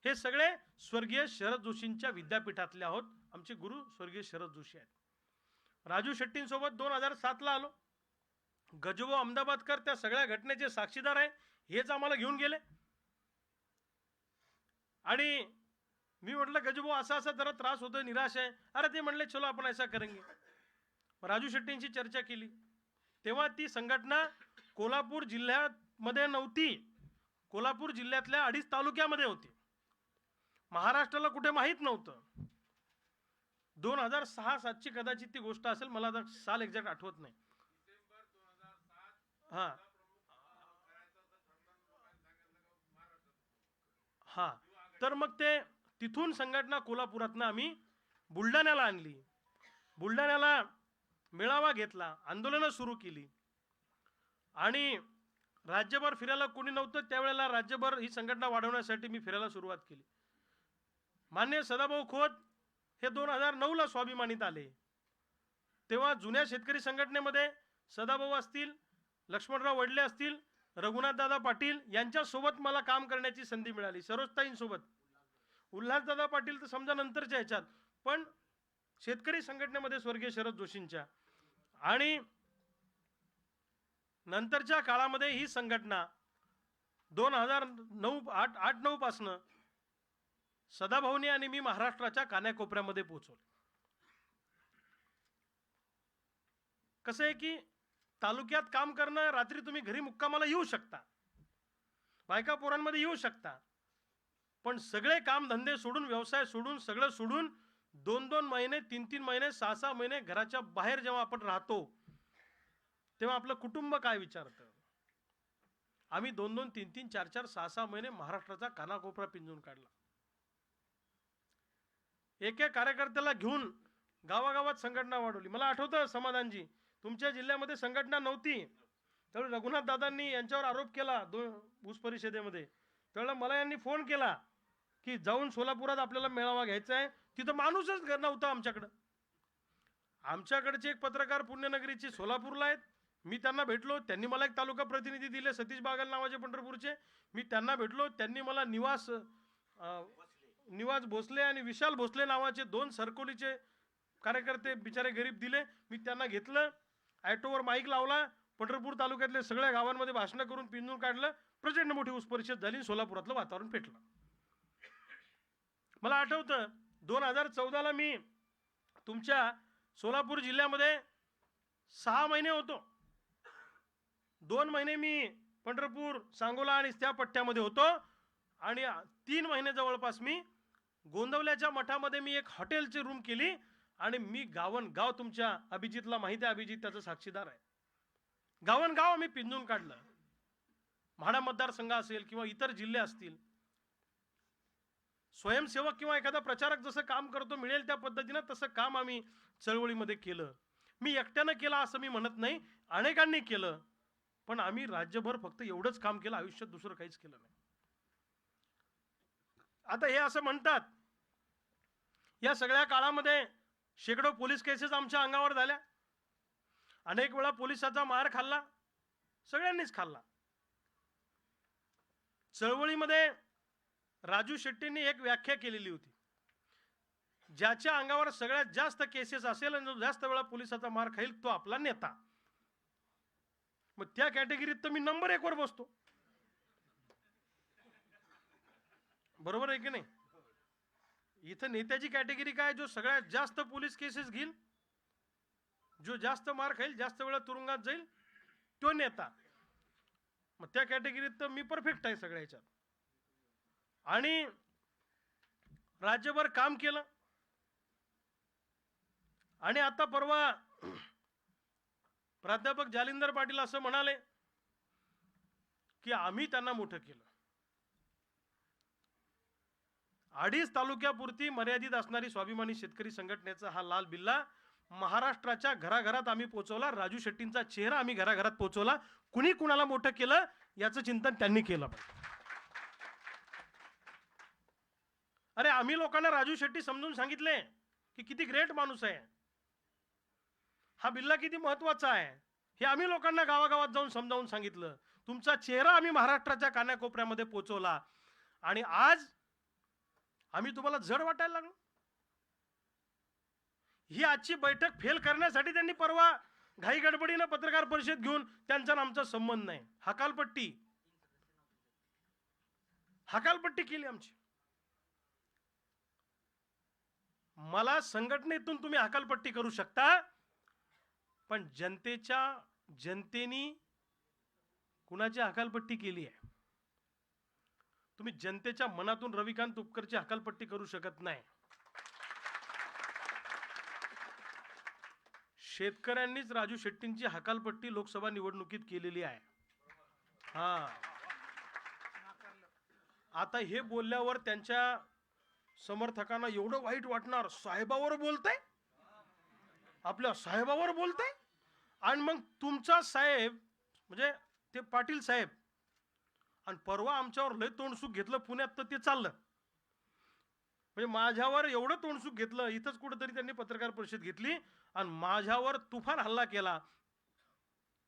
हे सगळे स्वर्गीय शरद जोशींच्या विद्यापीठातले आहोत. आमचे गुरु स्वर्गीय शरद जोशी आहेत. राजू शेट्टींसोबत 2007 ला आलो. गजभाऊ अहमदाबादकर त्या सगळ्या घटनेचे साक्षीदार आहे. हेच आम्हाला घेऊन गेले आणि मी म्हटलं गजभाऊ असा असा जरा त्रास होतोय, निराश आहे. अरे ते म्हणले चलो आपण ऐसा करेंगे. राजू शेट्टींशी चर्चा केली. तेव्हा ती संघटना कोल्हापूर जिल्ह्यामध्ये नव्हती, कोल्हापूर जिल्ह्यातल्या 2.5 तालुक्यामध्ये होती. महाराष्ट्राला कुठे माहीत नव्हतं. 2006-7ची कदाचित ती गोष्ट असेल, मला आता साल एक्झॅक्ट आठवत नाही. हा हा तर मग ते तिथून संघटना कोल्हापुरातनं आम्ही बुलढाण्याला आणली. बुलढाण्याला मेळावा घेतला, आंदोलनं सुरू केली आणि राज्यभर फिरायला कोणी नव्हतं त्यावेळेला राज्यभर ही संघटना वाढवण्यासाठी मी फिरायला सुरुवात केली. मान्य सदाभाऊ खोत हे 2009 ला स्वाभिमानीत आले. तेव्हा जुन्या शेतकरी संघटनेमध्ये सदाभाऊ असतील, लक्ष्मणराव वडले असतील, रघुनाथदादा पाटील यांच्यासोबत मला काम करण्याची संधी मिळाली. सरोजताईंसोबत, उल्हासदादा पाटील तर समजा नंतरच्या ह्याच्यात, पण शेतकरी संघटनेमध्ये स्वर्गीय शरद जोशींच्या. आणि नंतरच्या काळामध्ये ही संघटना 2008-9 पासनं सदाभाऊनी आणि मी महाराष्ट्राच्या कानाकोपऱ्यामध्ये पोहोचवले. कसं आहे की तालुक्यात काम करणं, रात्री तुम्ही घरी मुक्कामाला येऊ शकता, बायका पोरांमध्ये येऊ शकता, पण सगळे काम धंदे सोडून, व्यवसाय सोडून, सगळं सोडून 2-2 महिने, 3-3 महिने, 6-6 महिने घराच्या बाहेर जेव्हा आपण राहतो तेव्हा आपलं कुटुंब काय विचारतं. आम्ही 2-2, 3-3, 4-4, 6-6 महिने महाराष्ट्राचा कानाकोपरा पिंजून काढला. एक कार्यकर्त्याला घेऊन गावागावात संघटना वाढवली. मला आठवतं समाधानजी, तुमच्या जिल्ह्यामध्ये संघटना नव्हती त्यावेळी रघुनाथ दादांनी यांच्यावर आरोप केला ऊस परिषदेमध्ये. त्यावेळेला मला यांनी फोन केला की जाऊन सोलापुरात आपल्याला मेळावा घ्यायचा आहे. तिथं माणूसच नव्हता आमच्याकडं. आमच्याकडचे एक पत्रकार पुण्यनगरीचे सोलापूरला आहेत, मी त्यांना भेटलो. त्यांनी मला एक तालुका प्रतिनिधी दिले, सतीश बागल नावाचे पंढरपूरचे. मी त्यांना भेटलो. त्यांनी मला निवास भोसले आणि विशाल भोसले नावाचे 2 सरकोलीचे कार्यकर्ते बिचारे गरीब दिले. मी त्यांना घेतलं, ॲटोवर माईक लावला, पंढरपूर तालुक्यातले सगळ्या गावांमध्ये भाषणं करून पिंजून काढलं. प्रचंड मोठी ऊस परिषद झाली, सोलापुरातलं वातावरण पेटलं. मला आठवतं 2014ला मी तुमच्या सोलापूर जिल्ह्यामध्ये 6 महिने होतो. 2 महिने मी पंढरपूर, सांगोला आणि त्या पट्ट्यामध्ये होतो आणि 3 महिने जवळपास मी गोंदवल्याच्या मठामध्ये मी एक हॉटेलची रूम केली आणि मी गाव तुमच्या अभिजितला माहिती आहे, अभिजित त्याचा साक्षीदार आहे. गाव आम्ही पिंजून काढलं. म्हाडा मतदारसंघ असेल किंवा इतर जिल्हे असतील, स्वयंसेवक किंवा एखादा प्रचारक जसं काम करतो मिळेल त्या पद्धतीनं तसं काम आम्ही चळवळीमध्ये केलं. मी एकट्यानं केलं असं मी म्हणत नाही, अनेकांनी केलं, पण आम्ही राज्यभर फक्त एवढंच काम केलं, आयुष्यात दुसरं काहीच केलं नाही. आता हे असं म्हणतात, या सगळ्या काळामध्ये शेकडो पोलीस केसेस आमच्या अंगावर झाल्या, अनेक वेळा पोलिसाचा मार खाल्ला, सगळ्यांनीच खाल्ला. चळवळीमध्ये राजू शेट्टींनी एक व्याख्या केलेली होती, ज्याच्या अंगावर सगळ्यात जास्त केसेस असेल आणि जो जास्त वेळा पोलिसाचा मार खाईल तो आपला नेता. मग त्या कॅटेगरीत तर मी नंबर 1 वर बसतो. बरोबर आहे की नाही? इथं नेत्याची कॅटेगरी काय? जो सगळ्यात जास्त पोलीस केसेस घेईल, जो जास्त मार खाईल, जास्त वेळा तुरुंगात जाईल, तो नेता. मग त्या कॅटेगरीत तर मी परफेक्ट आहे सगळ्या ह्याच्यात. आणि राज्यभर काम केलं. आणि आता परवा प्राध्यापक जालिंदर पाटील असं म्हणाले की आम्ही त्यांना मोठं केलं. 2.5 तालुक्यापुरती मर्यादित असणारी स्वाभिमानी शेतकरी संघटनेचा हा लाल बिल्ला महाराष्ट्राच्या घराघरात आम्ही पोहोचवला. राजू शेट्टींचा चेहरा आम्ही घराघरात पोहोचवला. कुणी कुणाला मोठं केलं याचं चिंतन त्यांनी केलं पाहिजे. अरे आम्ही लोकांना राजू शेट्टी समजून सांगितले की किती ग्रेट माणूस आहे, हा बिल्ला किती महत्वाचा आहे, हे आम्ही लोकांना गावागावात जाऊन समजावून सांगितलं. तुमचा चेहरा आम्ही महाराष्ट्राच्या कानाकोपऱ्यामध्ये पोहोचवला आणि आज आम्ही तुम्हाला जड वाटायला लागलो. ही आजची बैठक फेल करण्यासाठी त्यांनी परवा घाई गडबडीनं पत्रकार परिषद घेऊन त्यांचा आमचा संबंध नाही, हकालपट्टी केली आमची. मला संघटनेतून तुम्ही हकालपट्टी करू शकता, पण जनतेनी कुणाची हकालपट्टी केली आहे? तुम्ही जनतेच्या मनातून रविकांत तुपकरची हकालपट्टी करू शकत नाही. शेतकऱ्यांनीच राजू शेट्टींची हकालपट्टी लोकसभा निवडणुकीत केलेली आहे. आता हे बोलल्यावर त्यांच्या समर्थकांना एवढं वाईट वाटणार, साहेबावर बोलताय, आपल्या साहेबावर बोलताय. आणि मग तुमचा साहेब म्हणजे ते पाटील साहेब, आणि परवा आमच्यावर लय तोंडसुख घेतलं पुण्यात, तर ते चाललं. म्हणजे माझ्यावर एवढं तोंडसुख घेतलं, इथंच कुठेतरी त्यांनी पत्रकार परिषद घेतली आणि माझ्यावर तुफान हल्ला केला,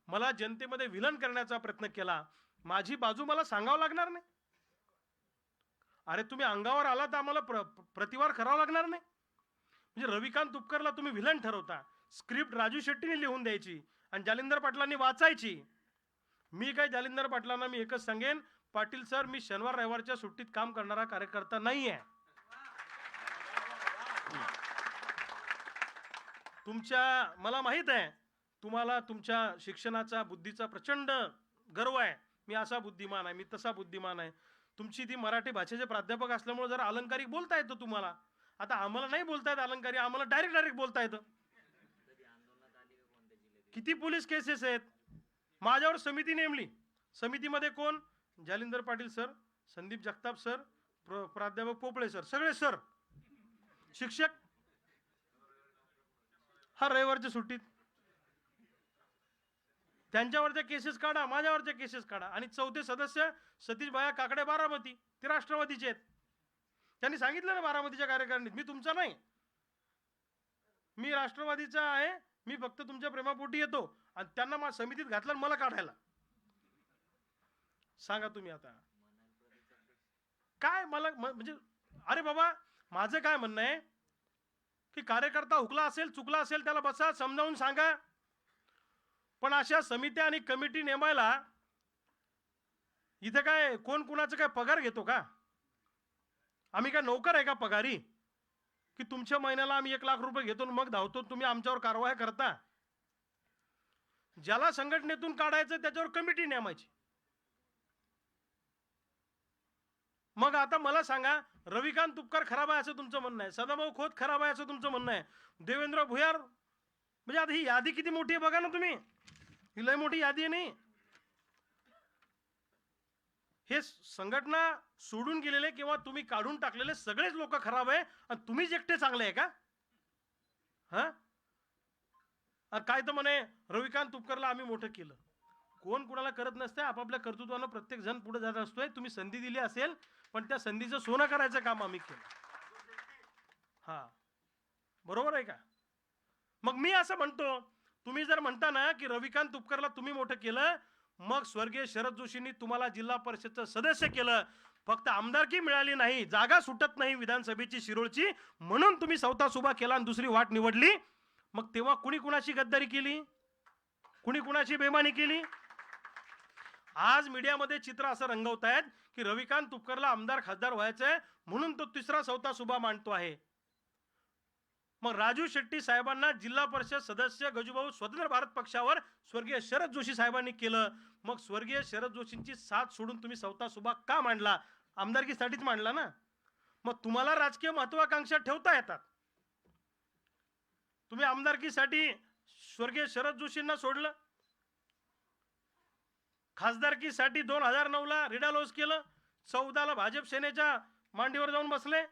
मला जनतेमध्ये विलन करण्याचा प्रयत्न केला. माझी बाजू मला सांगावं लागणार नाही? अरे तुम्ही अंगावर आला तर आम्हाला प्रतिवार करावा लागणार नाही? म्हणजे रविकांत तुपकरला तुम्ही विलन ठरवता, स्क्रिप्ट राजू शेट्टीने लिहून द्यायची आणि जालिंदर पाटलांनी वाचायची. मी काय जालिंदर पाटलांना मी एकच सांगेन, पाटील सर, मी शनिवार रविवारच्या सुट्टीत काम करणारा कार्यकर्ता नाहीये. मला माहित आहे तुम्हाला तुमच्या शिक्षणाचा, बुद्धीचा प्रचंड गर्व आहे. मी असा बुद्धिमान आहे, मी तसा बुद्धिमान आहे. तुमची ती मराठी भाषेचे प्राध्यापक असल्यामुळे जरा अलंकारिक बोलता येतं तुम्हाला. आता आम्हाला नाही बोलता येत अलंकारी, आम्हाला डायरेक्ट बोलता येतं. किती पोलीस केसेस आहेत, माझ्यावर समिती नेमली. समितीमध्ये कोण? जालिंदर पाटील सर, संदीप जगताप सर, प्राध्यापक पोपळे सर, सगळे सर. शिक्षक हा रविवारच्या सुट्टीत त्यांच्यावरच्या केसेस काढा, माझ्यावरच्या केसेस काढा. आणि चौथे सदस्य सतीश भाया काकडे बारामती, ते राष्ट्रवादीचे आहेत. त्यांनी सांगितलं ना बारामतीच्या कार्यकारिणीत, मी तुमचा नाही, मी राष्ट्रवादीचा आहे, मी फक्त तुमच्या प्रेमापोटी येतो. आणि त्यांना समितीत घातलं मला काढायला. सांगा तुम्ही आता काय मला म्हणजे? अरे बाबा, माझं काय म्हणणं आहे की कार्यकर्ता हुकला असेल, चुकला असेल, त्याला बसा, समजावून सांगा. पण अशा समित्या आणि कमिटी नेमायला इथे काय कोण कुणाचं काय पगार घेतो का? आम्ही काय नोकर आहे का पगारी, की तुमच्या महिन्याला आम्ही 1,00,000 रुपये घेतो आणि मग धावतो तुम्ही आमच्यावर कारवाया करता? ज्याला संघटनेतून काढायचं त्याच्यावर कमिटी नेमायची. मग आता मला सांगा, रविकांत तुपकर खराब आहे असं तुमचं म्हणणं आहे, सदाभाऊ खोत खराब आहे असं तुमचं म्हणणं आहे, देवेंद्र भुयार, म्हणजे आता ही यादी किती मोठी आहे बघा ना तुम्ही. ही लय मोठी यादी आहे नाही. हे संघटना सोडून गेलेले किंवा तुम्ही काढून टाकलेले सगळेच लोक खराब आहे आणि तुम्हीच एकटे चांगले आहे का? हा, काय तर म्हणे रविकांत तुपकरला आम्ही मोठं केलं. कोण कुणाला करत नसते, आपापल्या कर्तृत्वानं प्रत्येक जण पुढे जात असतोय. तुम्ही संधी दिली असेल पण त्या संधीचं सोनं करायचं काम आम्ही केलं. हा, बरोबर आहे का? मग मी असं म्हणतो, तुम्ही जर म्हणता ना की रविकांत तुपकरला तुम्ही मोठं केलं, मग स्वर्गीय शरद जोशींनी तुम्हाला जिल्हा परिषदचं सदस्य केलं, फक्त आमदारकी मिळाली नाही, जागा सुटत नाही विधानसभेची शिरोळची, म्हणून तुम्ही स्वतः सुभा केला आणि दुसरी वाट निवडली. मग तेव्हा कुणी कुणाची गद्दारी केली, कुणी कुणाची बेमानी केली? आज मीडियामध्ये चित्र असं रंगवतायत की रविकांत तुपकरला आमदार खासदार व्हायचंय म्हणून तो तिसरा चौथा सुभा मांडतो आहे. मग राजू शेट्टी साहेबांना जिल्हा परिषद सदस्य गजूभाऊ स्वतंत्र भारत पक्षावर स्वर्गीय शरद जोशी साहेबांनी केलं. मग स्वर्गीय शरद जोशींची साथ सोडून तुम्ही चौथा सुभा का मांडला? आमदारकीसाठीच मांडला ना. मग तुम्हाला राजकीय महत्वाकांक्षा ठेवता येतात. तुम्ही आमदारकीसाठी स्वर्गीय शरद जोशींना सोडलं, खासदारकीसाठी 2009ला रिडालोस केलं, 14ला भाजप सेनेच्या मांडीवर जाऊन बसले,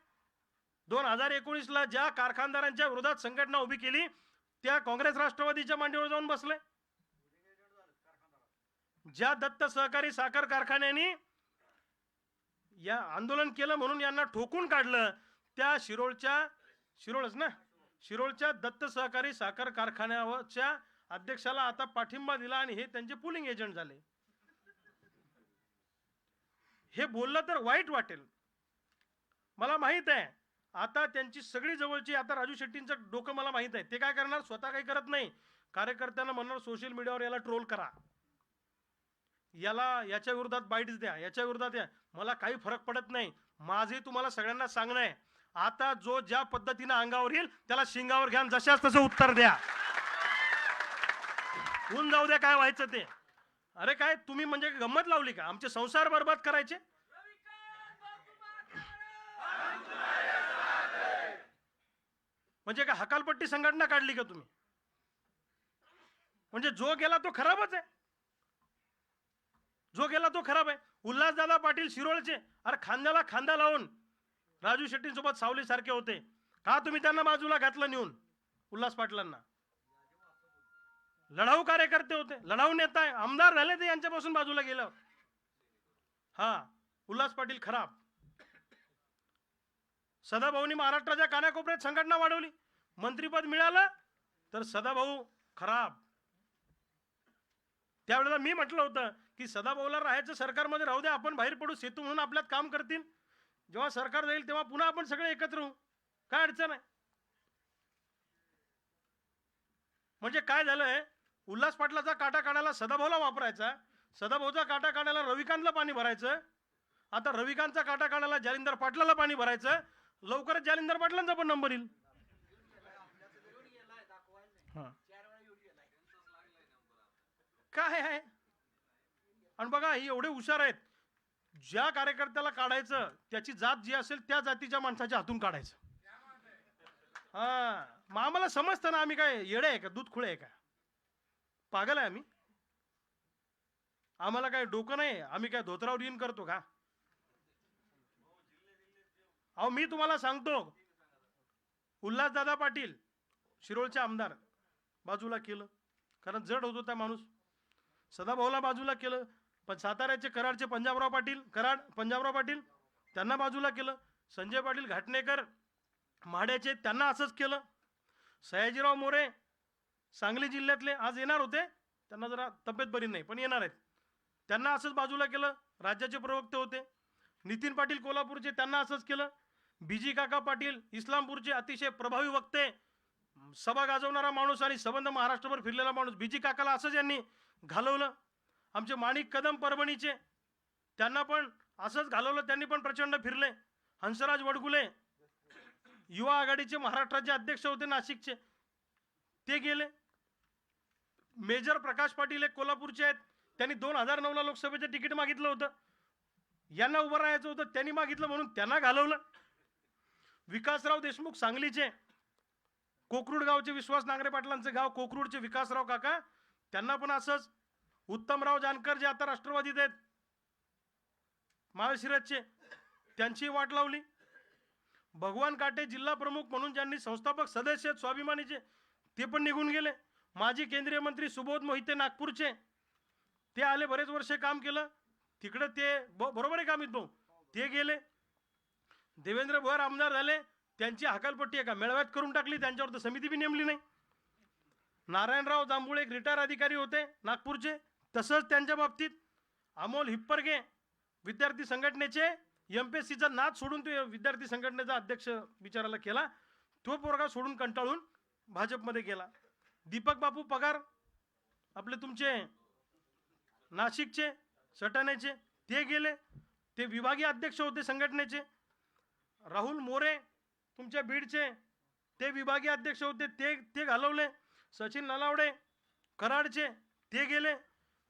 2019ला ज्या कारखानदारांच्या विरोधात संघटना उभी केली त्या काँग्रेस राष्ट्रवादीच्या मांडीवर जाऊन बसले, ज्या दत्त सहकारी साखर कारखान्यांनी या आंदोलन केलं म्हणून यांना ठोकून काढलं, त्या शिरोळच्या दत्त सहकारी साखर कारखान्याच्या अध्यक्षाला आता पाठिंबा दिला आणि हे त्यांचे पुलिंग एजंट झाले. हे बोललं तर वाईट वाटेल, मला माहित आहे. आता त्यांची सगळी जवळची, आता राजू शेट्टींचं डोकं मला माहित आहे, ते काय करणार, स्वतः काही करत नाही, कार्यकर्त्यांना म्हणणार सोशल मीडियावर याला ट्रोल करा, याला याच्या विरोधात बाईट्स द्या, याच्या विरोधात या. मला काही फरक पडत नाही. माझे तुम्हाला सगळ्यांना सांगणं आहे, आता जो ज्या पद्धतीने अंगावर येईल त्याला शिंगावर घ्या, जशाच तसं उत्तर द्या, होऊन जाऊ द्या काय व्हायचं ते. अरे काय तुम्ही म्हणजे गंमत लावली का आमचे संसार बर्बाद करायचे? म्हणजे काय हकालपट्टी संघटना काढली का तुम्ही? म्हणजे जो गेला तो खराबच आहे, जो गेला तो खराब आहे. उल्हासदादा पाटील शिरोळचे, अरे खांद्याला खांदा लावून राजू शेट्टींसोबत सावली सारखे होते, का तुम्ही त्यांना बाजूला घातलं नेऊन? उल्हास पाटलांना लढाऊ कार्यकर्ते होते, लढाऊ नेता आहे, आमदार झाले ते यांच्यापासून बाजूला गेल्यावर. हा, उल्हास पाटील खराब. सदाभाऊनी महाराष्ट्राच्या कानाकोपऱ्यात संघटना वाढवली, मंत्रीपद मिळालं तर सदाभाऊ खराब. त्यावेळेला मी म्हटलं होतं की सदाभाऊला राहायचं सरकारमध्ये राहू द्या, आपण बाहेर पडू, सेतू म्हणून आपल्यात काम करतील, जेव्हा सरकार जाईल तेव्हा पुन्हा आपण सगळे एकत्र होऊ, काय अडचण आहे? म्हणजे काय झालंय, उल्हास पाटलाचा काटा काढायला सदाभाऊला वापरायचा, सदाभाऊचा काटा काढायला रविकांतला पाणी भरायचं, आता रविकांतचा काटा काढायला जालिंदर पाटलाला पाणी भरायचं, लवकरच जालिंदर पाटलांचा पण नंबर येईल. काय आहे? आणि बघा ही एवढे हुशार आहेत, ज्या कार्यकर्त्याला काढायचं त्याची जात जी असेल त्या जातीच्या माणसाच्या हातून काढायचं. हा, मग आम्हाला समजतं ना, आम्ही काय येडे आहे का, दूध खुळे आहे का, पागल आहे आम्ही? आम्हाला काय डोकं नाही, आम्ही काय धोत्रावर येऊन करतो का? अहो मी तुम्हाला सांगतो, उल्हासदादा पाटील शिरोळचे आमदार बाजूला केलं, कारण जड होत होता माणूस. सदाभाऊला बाजूला केलं, पण साताऱ्याचे कराडचे पंजाबराव पाटील त्यांना बाजूला केलं. संजय पाटील घाटणेकर म्हाड्याचे, त्यांना असंच केलं. सयाजीराव मोरे सांगली जिल्ह्यातले आज येणार होते, त्यांना जरा तब्येत बरी नाही पण येणार आहेत, त्यांना असंच बाजूला केलं, राज्याचे प्रवक्ते होते. नितीन पाटील कोल्हापूरचे, त्यांना असंच केलं. बीजी काका पाटील इस्लामपूरचे, अतिशय प्रभावी वक्ते, सभा गाजवणारा माणूस आणि संबंध महाराष्ट्रभर फिरलेला माणूस, बीजी काकाला असंच यांनी घालवलं. आमचे माणिक कदम परभणीचे, त्यांना पण असंच घालवलं, त्यांनी पण प्रचंड फिरले. हंसराज वडगुले युवा आघाडीचे महाराष्ट्राचे अध्यक्ष होते नाशिकचे, ते गेले. मेजर प्रकाश पाटील एक कोल्हापूरचे आहेत, त्यांनी 2009ला लोकसभेचं तिकीट मागितलं होतं, यांना उभं राहायचं होतं, त्यांनी मागितलं म्हणून त्यांना घालवलं. विकासराव देशमुख सांगलीचे, कोकरूड गावचे, विश्वास नांगरे पाटलांचे गाव कोकरूडचे विकासराव काका, त्यांना पण असंच. उत्तमराव जानकर जे आता राष्ट्रवादीत आहेत, माळशिरसचे, त्यांची वाट लावली. भगवान काटे जिल्हा प्रमुख म्हणून ज्यांनी संस्थापक सदस्य आहेत स्वाभिमानीचे, ते पण निघून गेले. माजी केंद्रीय मंत्री सुबोध मोहिते नागपूरचे, ते आले, बरेच वर्ष काम केलं तिकडे, ते बरोबर आहे का अमित भाऊ, ते गेले. देवेंद्र भोयर आमदार झाले, त्यांची हकालपट्टी एका मेळाव्यात करून टाकली, त्यांच्यावर तर समिती बी नेमली नाही. नारायणराव जांभूळ एक रिटायर अधिकारी होते नागपूरचे, तसंच त्यांच्या बाबतीत. अमोल हिप्परगे विद्यार्थी संघटनेचे, MPSCचा नाद सोडून तो विद्यार्थी संघटनेचा अध्यक्ष बिचाराला केला, तो पोरगा सोडून कंटाळून भाजपमध्ये गेला. दीपक बापू पगार आपले तुमचे नाशिकचे सटाण्याचे, ते गेले, ते विभागीय अध्यक्ष होते संघटनेचे. राहुल मोरे तुमच्या बीडचे, ते विभागीय अध्यक्ष होते, ते घालवले. सचिन नलावडे कराडचे, ते गेले.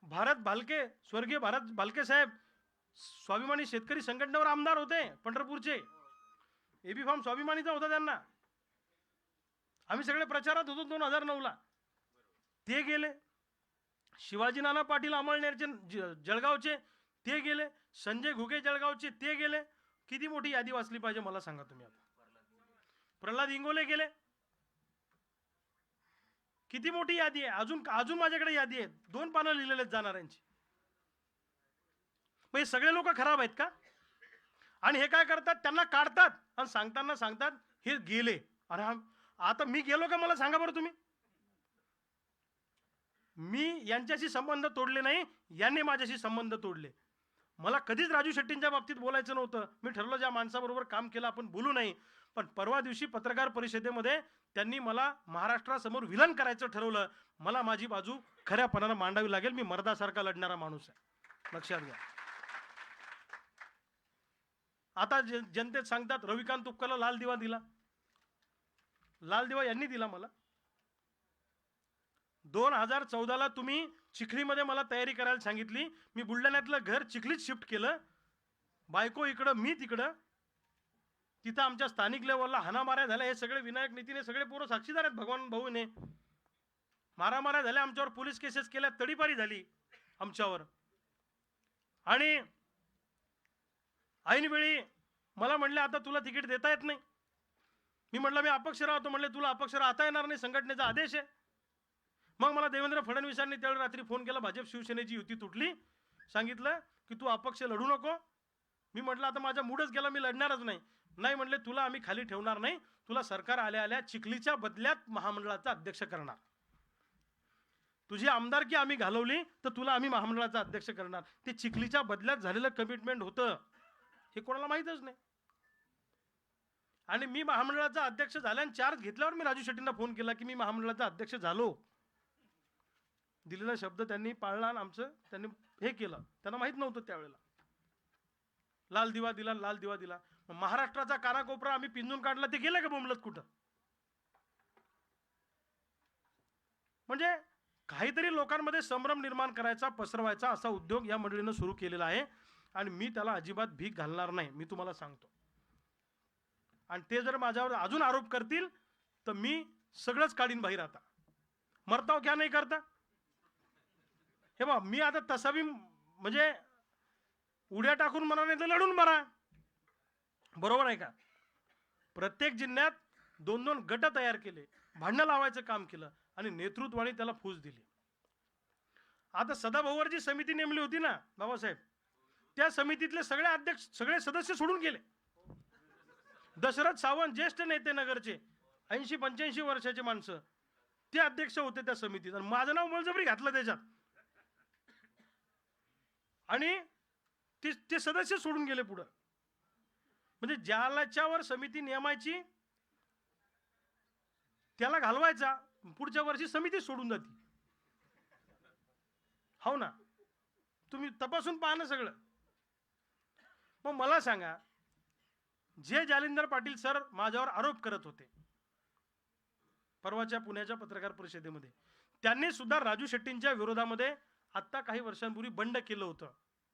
भारत भालके, स्वर्गीय भारत भालके साहेब स्वाभिमानी शेतकरी संघटनेवर आमदार होते पंढरपूरचे, एबी फॉर्म स्वाभिमानीचा होता त्यांना, आम्ही सगळे प्रचारात होतो 2009ला, ते गेले. शिवाजी नाना पाटील अमळनेरचे जळगावचे, ते गेले. संजय घुगे जळगावचे, ते गेले. किती मोठी यादी वाचली पाहिजे मला सांगा तुम्ही आता. प्रल्हाद इंगोले गेले, किती मोठी यादी आहे. अजून माझ्याकडे यादी आहे, 2 पानं लिहिलेले आहेत जाणाऱ्यांची. मग हे सगळे लोक खराब आहेत का? आणि हे काय करतात, त्यांना काढतात आणि सांगतात हे गेले. अरे आता मी गेलो का मला सांगा बरं तुम्ही. मी यांच्याशी संबंध तोडले नाही, यांनी माझ्याशी संबंध तोडले. मला कधीच राजू शेट्टींच्या बाबतीत बोलायचं नव्हतं. मी ठरवलं ज्या माणसाबरोबर काम केलं आपण बोलू नाही. पण परवा दिवशी पत्रकार परिषदेमध्ये त्यांनी मला महाराष्ट्रासमोर विलन करायचं ठरवलं. मला माझी बाजू खऱ्यापणानं मांडावी लागेल. मी मर्दासारखा लढणारा माणूस आहे, लक्षात घ्या. आता जनतेत सांगतात रविकांत तुपकरला लाल दिवा दिला. लाल दिवा यांनी दिला मला. 2014ला तुम्ही चिखलीमध्ये मला तयारी करायला सांगितली. मी बुलढाण्यातलं घर चिखलीत शिफ्ट केलं, बायको इकडं मी तिकडं. तिथं आमच्या स्थानिक लेवलला हाणामाऱ्या झाल्या. हे सगळे विनायक नितीन, हे सगळे पोरं साक्षीदार आहेत. भगवान भाऊने मारामाऱ्या झाल्या, आमच्यावर पोलीस केसेस केल्या, तडीपारी झाली आमच्यावर. आणि ऐनवेळी मला म्हणले आता तुला तिकीट देता येत नाही. मी म्हटलं मी अपक्ष राहतो. म्हणले तुला अपक्ष राहता येणार नाही, संघटनेचा आदेश आहे. मग मला देवेंद्र फडणवीसांनी त्यावेळी रात्री फोन केला, भाजप शिवसेनेची युती तुटली, सांगितलं की तू अपक्ष लढू नको. मी म्हटलं आता माझा मूडच गेला, मी लढणारच नाही. नाही म्हणले तुला आम्ही खाली ठेवणार नाही, तुला सरकार आल्या आल्या चिखलीच्या बदल्यात महामंडळाचा अध्यक्ष करणार. तुझी आमदारकी आम्ही घालवली तर तुला आम्ही महामंडळाचा अध्यक्ष करणार. ते चिखलीच्या बदल्यात झालेलं कमिटमेंट होतं, हे कोणाला माहीतच नाही. आणि मी महामंडळाचा अध्यक्ष झाल्याने चार्ज घेतल्यावर मी राजू शेट्टींना फोन केला की मी महामंडळाचा अध्यक्ष झालो. दिलेला शब्द त्यांनी पाळला आणि आमचं त्यांनी हे केलं. त्यांना माहित नव्हतं त्यावेळेला. लाल दिवा दिला, लाल दिवा दिला. महाराष्ट्राचा कानाकोपरा आम्ही पिंजून काढला, ते गेलं का बोंबलत कुठं. म्हणजे काहीतरी लोकांमध्ये संभ्रम निर्माण करायचा, पसरवायचा असा उद्योग या मंडळीनं सुरू केलेला आहे. आणि मी त्याला अजिबात भीक घालणार नाही, मी तुम्हाला सांगतो. आणि ते जर माझ्यावर अजून आरोप करतील तर मी सगळंच काढीन बाहेर. आता मरताव क्या नाही करता. हे बा मी आता तसा बी म्हणजे उड्या टाकून मरा नाही तर लढून मरा, बरोबर आहे का. प्रत्येक जिल्ह्यात 2-2 गट तयार केले, भांडणं लावायचं काम केलं आणि नेतृत्वाने त्याला फूस दिली. आता सदाभाऊवरची समिती नेमली होती ना बाबासाहेब, त्या समितीतले सगळे अध्यक्ष, सगळे सदस्य सोडून गेले. दशरथ सावंत ज्येष्ठ नेते नगरचे, 80-85 वर्षाचे माणसं, ते अध्यक्ष होते त्या समितीत. आणि माझं नाव बळजबरी घातलं त्याच्यात आणि ते सदस्य सोडून गेले पुढं. म्हणजे ज्याच्यावर समिती नियमायची त्याला घालवायचा, पुढच्या वर्षी समिती सोडून जाते. हो ना, तुम्ही तपासून पहा ना सगळं. मग मला सांगा, जे जालिंदर पाटील सर माझ्यावर आरोप करत होते परवाच्या पुण्याच्या पत्रकार परिषदेमध्ये, त्यांनी सुद्धा राजू शेट्टींच्या विरोधामध्ये आत्ता काही वर्षांपूर्वी बंड केलं होतं,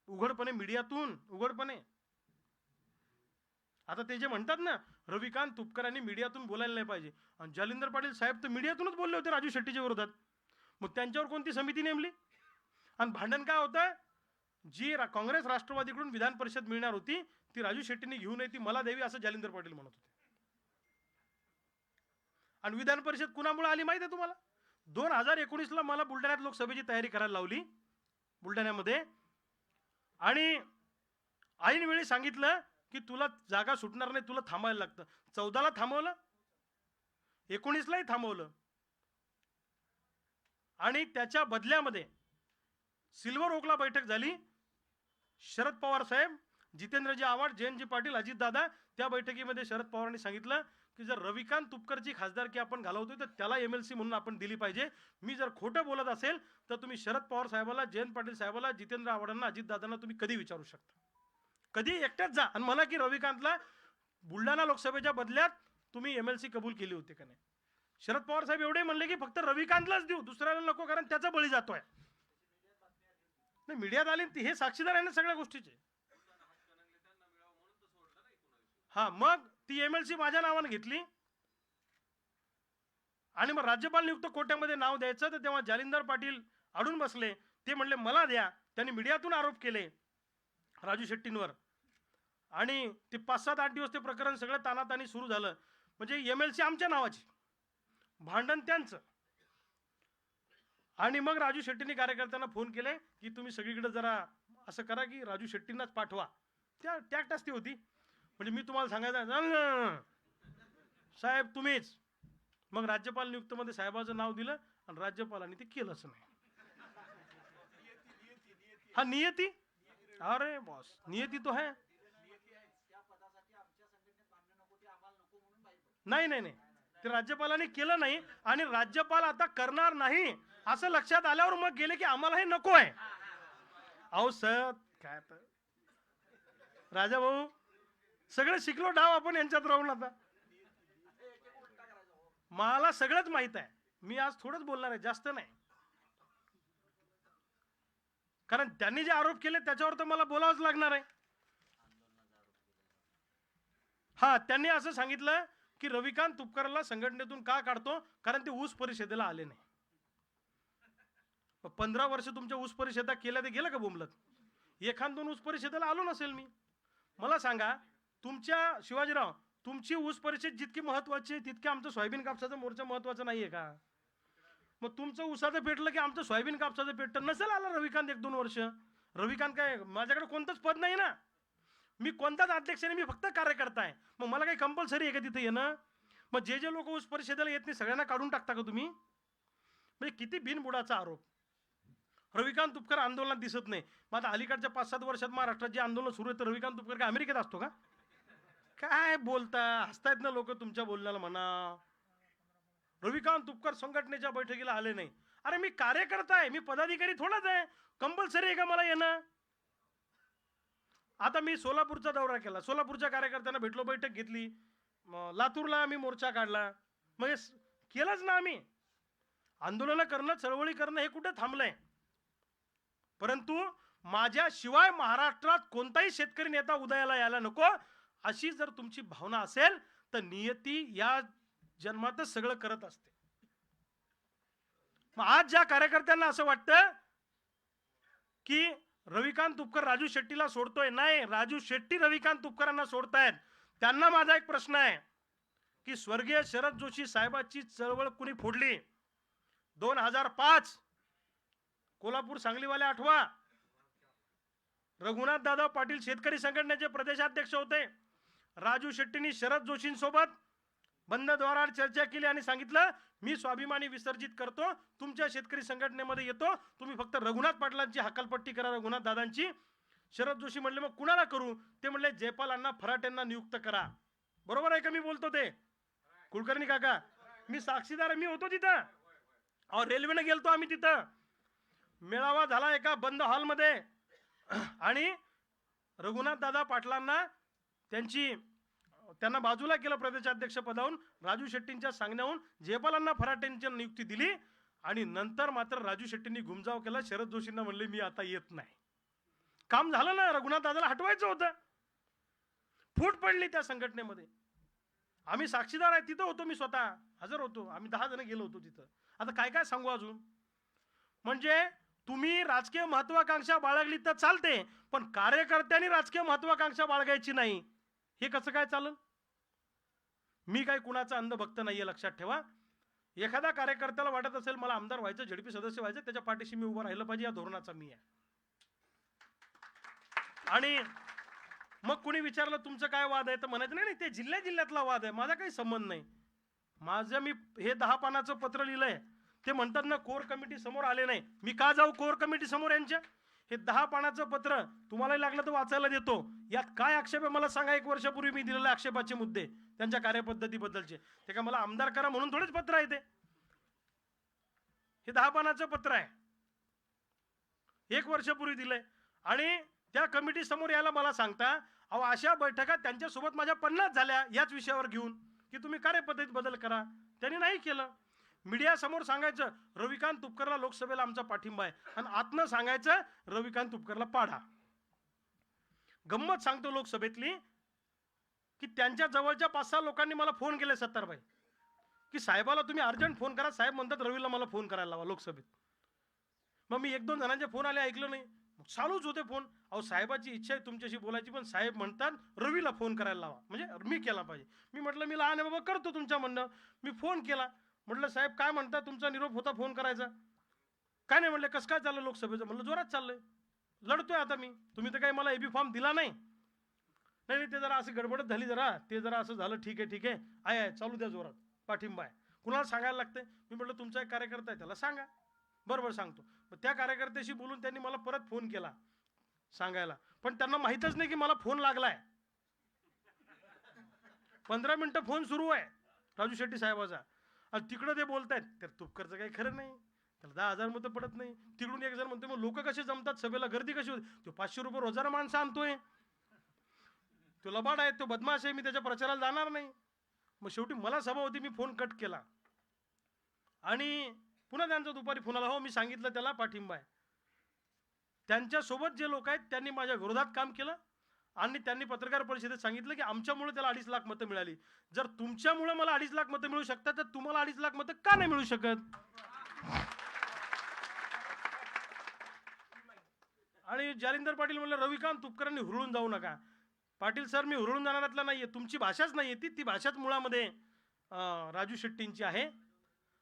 उघडपणे, मीडियातून उघडपणे. आता ते जे म्हणतात ना, रविकांत तुपकरांनी मीडियातून बोलायला नाही पाहिजे, आणि जालिंदर पाटील साहेब तर मीडियातूनच बोलले होते राजू शेट्टीच्या विरोधात. मग त्यांच्यावर कोणती समिती नेमली? आणि भांडण काय होतं? जी काँग्रेस राष्ट्रवादीकडून विधान परिषद मिळणार होती ती राजू शेट्टींनी घेऊ नये, ती मला द्यावी, असं जालिंदर पाटील म्हणत होते. आणि विधान परिषद कुणामुळे आली माहिती आहे तुम्हाला? 2019ला मला बुलढाण्यात लोकसभेची तयारी करायला लावली बुलढाण्यामध्ये, आणि ऐन वेळी सांगितलं की तुला जागा सुटणार नाही, तुला थांबायला लागतं. 14ला थांबवलं, 19लाही थांबवलं, आणि त्याच्या बदल्यामध्ये सिल्वर ओकला बैठक झाली. शरद पवार साहेब, जितेंद्रजी आव्हाड, जयंतजी पाटील, अजित दादा, त्या बैठकीमध्ये शरद पवारांनी सांगितलं की जर रविकांत तुपकरची खासदारकी आपण घालवतोय तर त्याला MLC म्हणून आपण दिली पाहिजे. मी जर खोटं बोलत असेल तर तुम्ही शरद पवार साहेबाला, जयंत पाटील साहेबाला, जितेंद्र आव्हाडांना, अजित दादांना तुम्ही कधी विचारू शकता, कधी एकट्याच जा आणि मला की रविकांतला बुलढाणा लोकसभेच्या बदल्यात तुम्ही MLC कबूल केली होती का नाही. शरद पवार साहेब एवढे म्हणले की फक्त रविकांतलाच देऊ, दुसऱ्याला नको, कारण त्याचा बळी जातोय. नाही, मीडियात आली, हे साक्षीदार आहे ना सगळ्या गोष्टीचे. हा, मग ती MLC माझ्या नावाने घेतली, आणि मग राज्यपाल नियुक्त कोट्यामध्ये नाव द्यायचं, तर तेव्हा जालिंदर पाटील अडून बसले. ते म्हणले मला द्या. त्यांनी मीडियातून आरोप केले राजू शेट्टींवर, आणि ते 5-7-8 दिवस ते प्रकरण सगळं तानातानी सुरू झालं. म्हणजे MLC आमच्या नावाची, भांडण त्यांचं. आणि मग राजू शेट्टींनी कार्यकर्त्यांना फोन केले की तुम्ही सगळीकडे जरा असं करा की राजू शेट्टींनाच पाठवा. त्या टॅक्ट असती होती. म्हणजे मी तुम्हाला सांगायचं साहेब तुम्हीच. मग राज्यपाल नियुक्तमध्ये साहेबाचं नाव दिलं, आणि राज्यपालांनी ते केलंच नाही. हा, नियती. अरे बॉस, नियती तो है. नाही नाही नाही, ते राज्यपालांनी केलं नाही, आणि राज्यपाल आता करणार नाही असं लक्षात आल्यावर मग गेले की आम्हाला हे नको आहे. अहो सर, काय तर राजा भाऊ, सगळं शिकलो डाव आपण यांच्यात राहून. आता मला सगळंच माहित आहे, मी आज थोडंच बोलणार आहे, जास्त नाही, कारण त्यांनी जे आरोप केले त्याच्यावर तर मला बोलावंच लागणार आहे. हा, त्यांनी असं सांगितलं की रविकांत तुपकरला संघटनेतून का काढतो, कारण ते ऊस परिषदेला आले नाही. 15 वर्ष तुमच्या ऊस परिषदा केल्या, ते गेलं का बोंबलत? 1-2 ऊस परिषदेला आलो नसेल मी. मला सांगा, तुमच्या शिवाजीराव, तुमची ऊस परिषद जितकी महत्वाची आहे तितके आमचं सोयाबीन कापसाचा मोर्चा महत्वाचा नाहीये का? मग तुमचं ऊसाचं पेटलं की आमचं सोयाबीन कापसाचं पेटतं नसेल आला रविकांत 1-2 वर्ष. रविकांत काय, माझ्याकडे कोणतंच पद नाही ना, मी कोणताच अध्यक्ष नाही, मी फक्त कार्यकर्ता आहे. मग मला काही कंपल्सरी आहे का तिथे येणं? मग जे लोक ऊस परिषदेला येत नाही सगळ्यांना काढून टाकता का तुम्ही? म्हणजे किती बिनबुडाचा आरोप. रविकांत तुपकर आंदोलनात दिसत नाही. मग आता अलीकडच्या 5-7 वर्षात महाराष्ट्रात जे आंदोलन सुरू आहे, तर रविकांत तुपकर काय अमेरिकेत असतो का? काय बोलता, हसतायत ना लोक तुमच्या बोलण्याला. म्हणा रविकांत तुपकर संघटनेच्या बैठकीला आले नाही. अरे मी कार्यकर्ता आहे, मी पदाधिकारी थोडाच आहे, कंपल्सरी आहे का मला येणं? आता मी सोलापूरचा दौरा केला, सोलापूरच्या कार्यकर्त्यांना भेटलो, बैठक घेतली. लातूरला आम्ही मोर्चा काढला. मग केलंच ना आम्ही. आंदोलन करणं, चळवळी करणं हे कुठे थांबलंय? परंतु माझ्याशिवाय महाराष्ट्रात कोणताही शेतकरी नेता उदयाला यायला नको, अशी जर तुमची भावना असेल तर नियती या जन्मातच सगळं करत असते. मग आज ज्या कार्यकर्त्यांना असं वाटतं की रविकांत तुपकर राजू शेट्टीला सोडतोय, नाही, राजू शेट्टी रविकांत तुपकरांना सोडतायत. त्यांना माझा एक प्रश्न आहे की स्वर्गीय शरद जोशी साहेबांची चळवळ कुणी फोडली? 2005 कोल्हापूर सांगलीवाले आठवा. रघुनाथ दादा पाटील शेतकरी संघटनेचे प्रदेशाध्यक्ष होते. राजू शेट्टींनी शरद जोशींसोबत बंद द्वारावर चर्चा केली आणि सांगितलं मी स्वाभिमानी विसर्जित करतो, तुमच्या शेतकरी संघटनेमध्ये येतो, तुम्ही फक्त रघुनाथ पाटलांची हकालपट्टी करा, रघुनाथ दादांची. शरद जोशी म्हणले मग कुणाला करू? ते म्हणले जयपालांना फराटेंना नियुक्त करा. बरोबर आहे का मी बोलतो ते? कुलकर्णी काका, मी साक्षीदार, मी होतो तिथं. अहो रेल्वेने गेलतो आम्ही तिथं. मेळावा झाला एका बंद हॉलमध्ये, आणि रघुनाथ दादा पाटलांना त्यांना बाजूला केलं प्रदेशाध्यक्ष पदावरून, राजू शेट्टींच्या सांगण्याहून जयपालांना फराटेंची नियुक्ती दिली आणि नंतर मात्र राजू शेट्टींनी घुमजाव केला. शरद जोशींना म्हणले मी आता येत नाही. काम झालं ना, रघुनाथ दादाला हटवायचं होतं. फूट पडली त्या संघटनेमध्ये. आम्ही साक्षीदार आहे, तिथं होतो, मी स्वतः हजर होतो, आम्ही 10 जण गेलो होतो तिथं. आता काय काय सांगू अजून. म्हणजे तुम्ही राजकीय महत्वाकांक्षा बाळगली तर चालते, पण कार्यकर्त्यांनी राजकीय महत्वाकांक्षा बाळगायची नाही, हे कसं काय चालेल. मी काही कुणाचा अंधभक्त नाहीये, लक्षात ठेवा. एखाद्या कार्यकर्त्याला वाटत असेल मला आमदार व्हायचं, झेडपी सदस्य व्हायचं, त्याच्या पाठीशी मी उभं राहिलं पाहिजे, या धोरणाचा मी आहे. आणि मग कुणी विचारलं तुमचं काय वाद आहे, तर म्हणायचं नाही ते जिल्ह्यातला वाद आहे, माझा काही संबंध नाही. मी हे 10 पानाचं पत्र लिहिलंय. ते म्हणतात ना कोर कमिटी समोर आले नाही, मी का जाऊ कोर कमिटी समोर यांच्या. हे 10 पानाचं पत्र तुम्हालाही लागलं तर वाचायला देतो. यात काय आक्षेप आहे मला सांगा. 1 वर्षापूर्वी मी दिलेले आक्षेपाचे मुद्दे त्यांच्या कार्यपद्धतीबद्दलचे, ते का मला आमदार करा म्हणून थोडेच पत्र आहे ते. हे 10 पानाचं पत्र आहे, 1 वर्षापूर्वी दिलंय. आणि त्या कमिटी समोर यायला मला सांगता, अहो अशा बैठका त्यांच्यासोबत माझ्या 50 झाल्या याच विषयावर घेऊन की तुम्ही कार्यपद्धतीत बदल करा. त्यांनी नाही केलं. मीडिया समोर सांगायचं रविकांत तुपकरला लोकसभेला आमचा पाठिंबा आहे, आणि आतनं सांगायचं रविकांत तुपकरला पाडा. गंमत सांगतो लोकसभेतली, की त्यांच्या जवळच्या 5-6 लोकांनी मला फोन केले, सत्तारबाई, की साहेबाला तुम्ही अर्जंट फोन करा, साहेब म्हणतात रवीला मला फोन करायला लावा लोकसभेत. मग मी 1-2 जणांचे फोन आले, ऐकलं नाही, चालूच होते फोन. अहो साहेबाची इच्छा आहे तुमच्याशी बोलायची, पण साहेब म्हणतात रवीला फोन करायला लावा, म्हणजे मी केला पाहिजे. मी म्हटलं मी लहान आहे बाबा, करतो तुमच्या म्हणणं. मी फोन केला, म्हटलं साहेब काय म्हणता, तुमचा निरोप होता फोन करायचा. काय नाही म्हणले, कसं काय चाललं लोकसभेचं. म्हणलं जोरात चाललंय, लढतोय आता मी. तुम्ही तर काही मला एबी फॉर्म दिला नाही. नाही ते जरा असं गडबडत झाली, जरा ते जरा असं झालं, ठीक आहे आहे चालू द्या, जोरात पाठिंबा आहे. कुणाला सांगायला लागतंय. मी म्हटलं तुमचा एक कार्यकर्ता आहे त्याला सांगा. बरोबर सांगतो. मग त्या कार्यकर्त्याशी बोलून त्यांनी मला परत फोन केला सांगायला, पण त्यांना माहीतच नाही की मला फोन लागलाय. 15 मिनिटं फोन सुरू आहे राजू शेट्टी साहेबाचा, आणि तिकडं ते बोलतायत तर तुपकरचं काही खरं नाही, त्याला 10,000 मतं पडत नाही. तिकडून एक जण म्हणतो मग लोक कसे जमतात सभेला, गर्दी कशी होती. तो 500 रुपये रोजानं माणसं आणतोय, तो लबाड आहे, तो बदमाश आहे, मी त्याच्या प्रचाराला जाणार नाही. मग शेवटी मला सभा होती, मी फोन कट केला. आणि पुन्हा त्यांचा दुपारी फोन आला, हो मी सांगितलं त्याला पाठिंबा आहे. त्यांच्यासोबत जे लोक आहेत त्यांनी माझ्या विरोधात काम केलं, आणि त्यांनी पत्रकार परिषदेत सांगितलं की आमच्यामुळे त्याला 2.5 लाख मतं मिळाली. जर तुमच्यामुळे मला 2.5 लाख मतं मिळू शकतात, तर तुम्हाला 2.5 लाख मतं का नाही मिळू शकत. आणि जालिंदर पाटील म्हणले रविकांत तुपकरांनी हुरळून जाऊ नका. पाटील सर, मी हुरळून जाणारातला नाहीये, तुमची भाषाच नाहीये ती भाषाच मुळामध्ये राजू शेट्टींची आहे.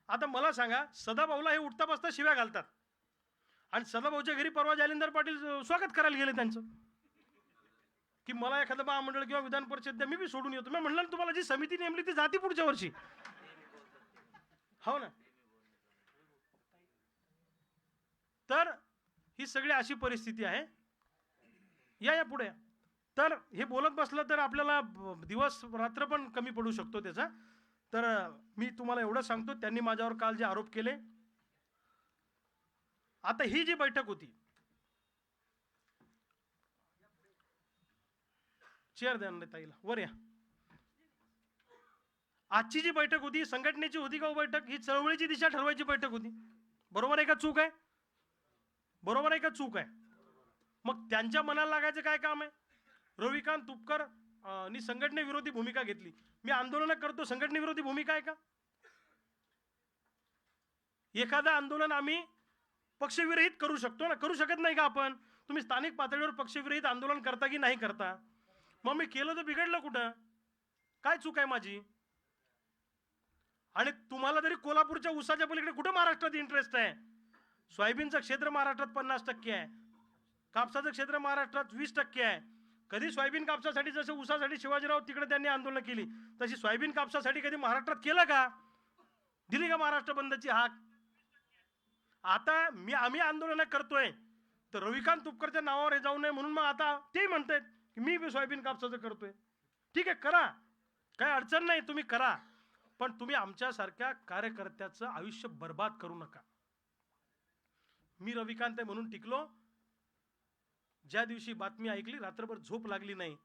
आता मला सांगा, सदाभाऊला हे उठता बसता शिव्या घालतात, आणि सदाभाऊच्या घरी परवा जालिंदर पाटील स्वागत करायला गेले त्यांचं, की मला एखादं महामंडळ किंवा विधान परिषद द्या, मी बी सोडून येतो. मी म्हणलं तुम्हाला जी समिती नेमली ती जाती पुढच्या वर्षी, हो ना. तर ही सगळी अशी परिस्थिती आहे. या पुढे. तर हे बोलत बसलं तर आपल्याला दिवस रात्र पण कमी पडू शकतो त्याचा. तर मी तुम्हाला एवढं सांगतो, त्यांनी माझ्यावर काल जे आरोप केले. आता ही जी बैठक होती, चेअर द्या ताईला, वर या. आजची जी बैठक होती संघटनेची होती का बैठक, ही चळवळीची दिशा ठरवायची बैठक होती. बरोबर आहे का चूक आहे. बरोबर आहे का चूक आहे. मग त्यांच्या मनाला लागायचं काय काम आहे. रविकांत तुपकर नी संघटनेविरोधी भूमिका घेतली. मी आंदोलन करतो, संघटनेविरोधी भूमिका आहे का. एखादा आंदोलन आम्ही पक्षविरहित करू शकतो ना, करू शकत नाही का आपण. तुम्ही स्थानिक पातळीवर पक्षविरहित आंदोलन करता की नाही करता. मग मी केलं तर बिघडलं कुठं, काय चूक आहे माझी. आणि तुम्हाला तरी कोल्हापूरच्या उसाच्या पलीकडे कुठं महाराष्ट्रात इंटरेस्ट आहे. सोयाबीनचं क्षेत्र महाराष्ट्रात 50% आहे, कापसाचं क्षेत्र महाराष्ट्रात 20% आहे. कधी सोयाबीन कापसासाठी जसं उसासाठी शिवाजीराव तिकडे त्यांनी आंदोलन केली, तशी सोयाबीन कापसासाठी कधी महाराष्ट्रात केलं का. दिली का महाराष्ट्र बंदची हाक. आता आम्ही आंदोलन करतोय तर रविकांत तुपकरच्या नावावर हे जाऊ नये म्हणून मग आता ते म्हणतायत की मी सोयाबीन कापसाचं करतोय. ठीक आहे, करा, काय अडचण नाही, तुम्ही करा, पण तुम्ही आमच्यासारख्या कार्यकर्त्याचं आयुष्य बर्बाद करू नका. मी रविकांत आहे म्हणून टिकलो, ज्या दिवशी बातमी ऐकली रात्रभर झोप लागली नाही.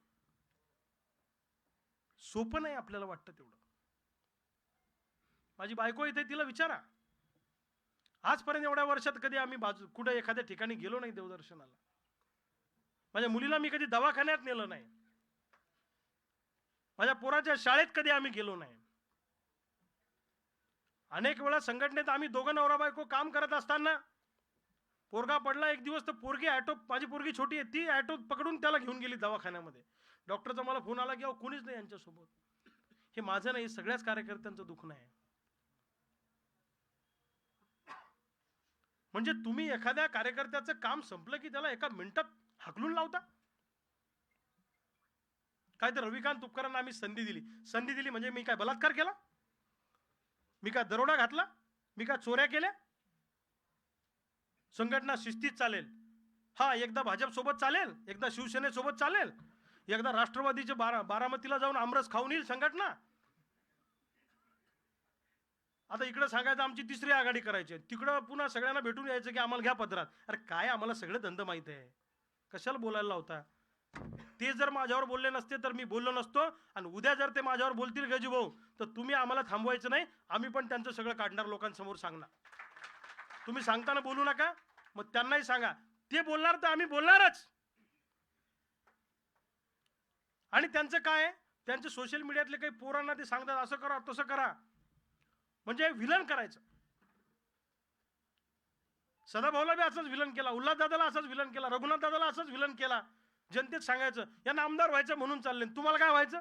सोपं नाही आपल्याला वाटतं तेवढं. माझी बायको इथे, तिला विचारा, आजपर्यंत एवढ्या वर्षात कधी आम्ही कुठे एखाद्या ठिकाणी गेलो नाही देवदर्शनाला. माझ्या मुलीला मी कधी दवाखान्यात नेलं नाही. माझ्या पोराच्या शाळेत कधी आम्ही गेलो नाही. अनेक वेळा संघटनेत आम्ही दोघं नवरा बायको काम करत असताना पोरगा पडला एक दिवस, तर पोरगी ॲटो, माझी पोरगी छोटी आहे, ती ॲटो पकडून त्याला घेऊन गेली दवाखान्यामध्ये. डॉक्टरचा मला फोन आला की अहो कोणीच नाही यांच्यासोबत. हे माझं नाही, सगळ्याच कार्यकर्त्यांचं दुःख नाही. म्हणजे तुम्ही एखाद्या कार्यकर्त्याचं काम संपलं की त्याला एका मिनिटात हाकलून लावता. काय तर रविकांत तुपकरांना आम्ही संधी दिली म्हणजे मी काय बलात्कार केला? मी काय दरोडा घातला? मी काय चोऱ्या केल्या? संघटना शिस्तीत चालेल. हा, एकदा भाजप सोबत चालेल, एकदा शिवसेनेसोबत चालेल, एकदा राष्ट्रवादीचे बारामतीला जाऊन आमरस खाऊन येईल संघटना. आता इकडे सांगायचं आमची तिसरी आघाडी करायची, तिकडं पुन्हा सगळ्यांना भेटून यायचं की आम्हाला घ्या पदरात. अरे काय, आम्हाला सगळे धंद माहित आहे, कशाला बोलायला लावता? ते जर माझ्यावर बोलले नसते तर मी बोललो नसतो. आणि उद्या जर ते माझ्यावर बोलतील गजू भाऊ, तर तुम्ही आम्हाला थांबवायचं नाही, आम्ही पण त्यांचं सगळं काढणार, लोकांसमोर सांगणार. तुम्ही सांगताना बोलू नका, मग त्यांनाही सांगा, ते बोलणार तर आम्ही बोलणारच. आणि त्यांचं काय, त्यांचे सोशल मीडियातले काही पोरांना ते सांगतात असं करा तसं करा, म्हणजे विलन करायचं. सदाभाऊला बी असंच विलन केला, उल्हास दादाला असंच विलन केला, रघुनाथ दादाला असंच विलन केला. जनतेत सांगायचं यांना आमदार व्हायचं म्हणून चालले, तुम्हाला काय व्हायचं?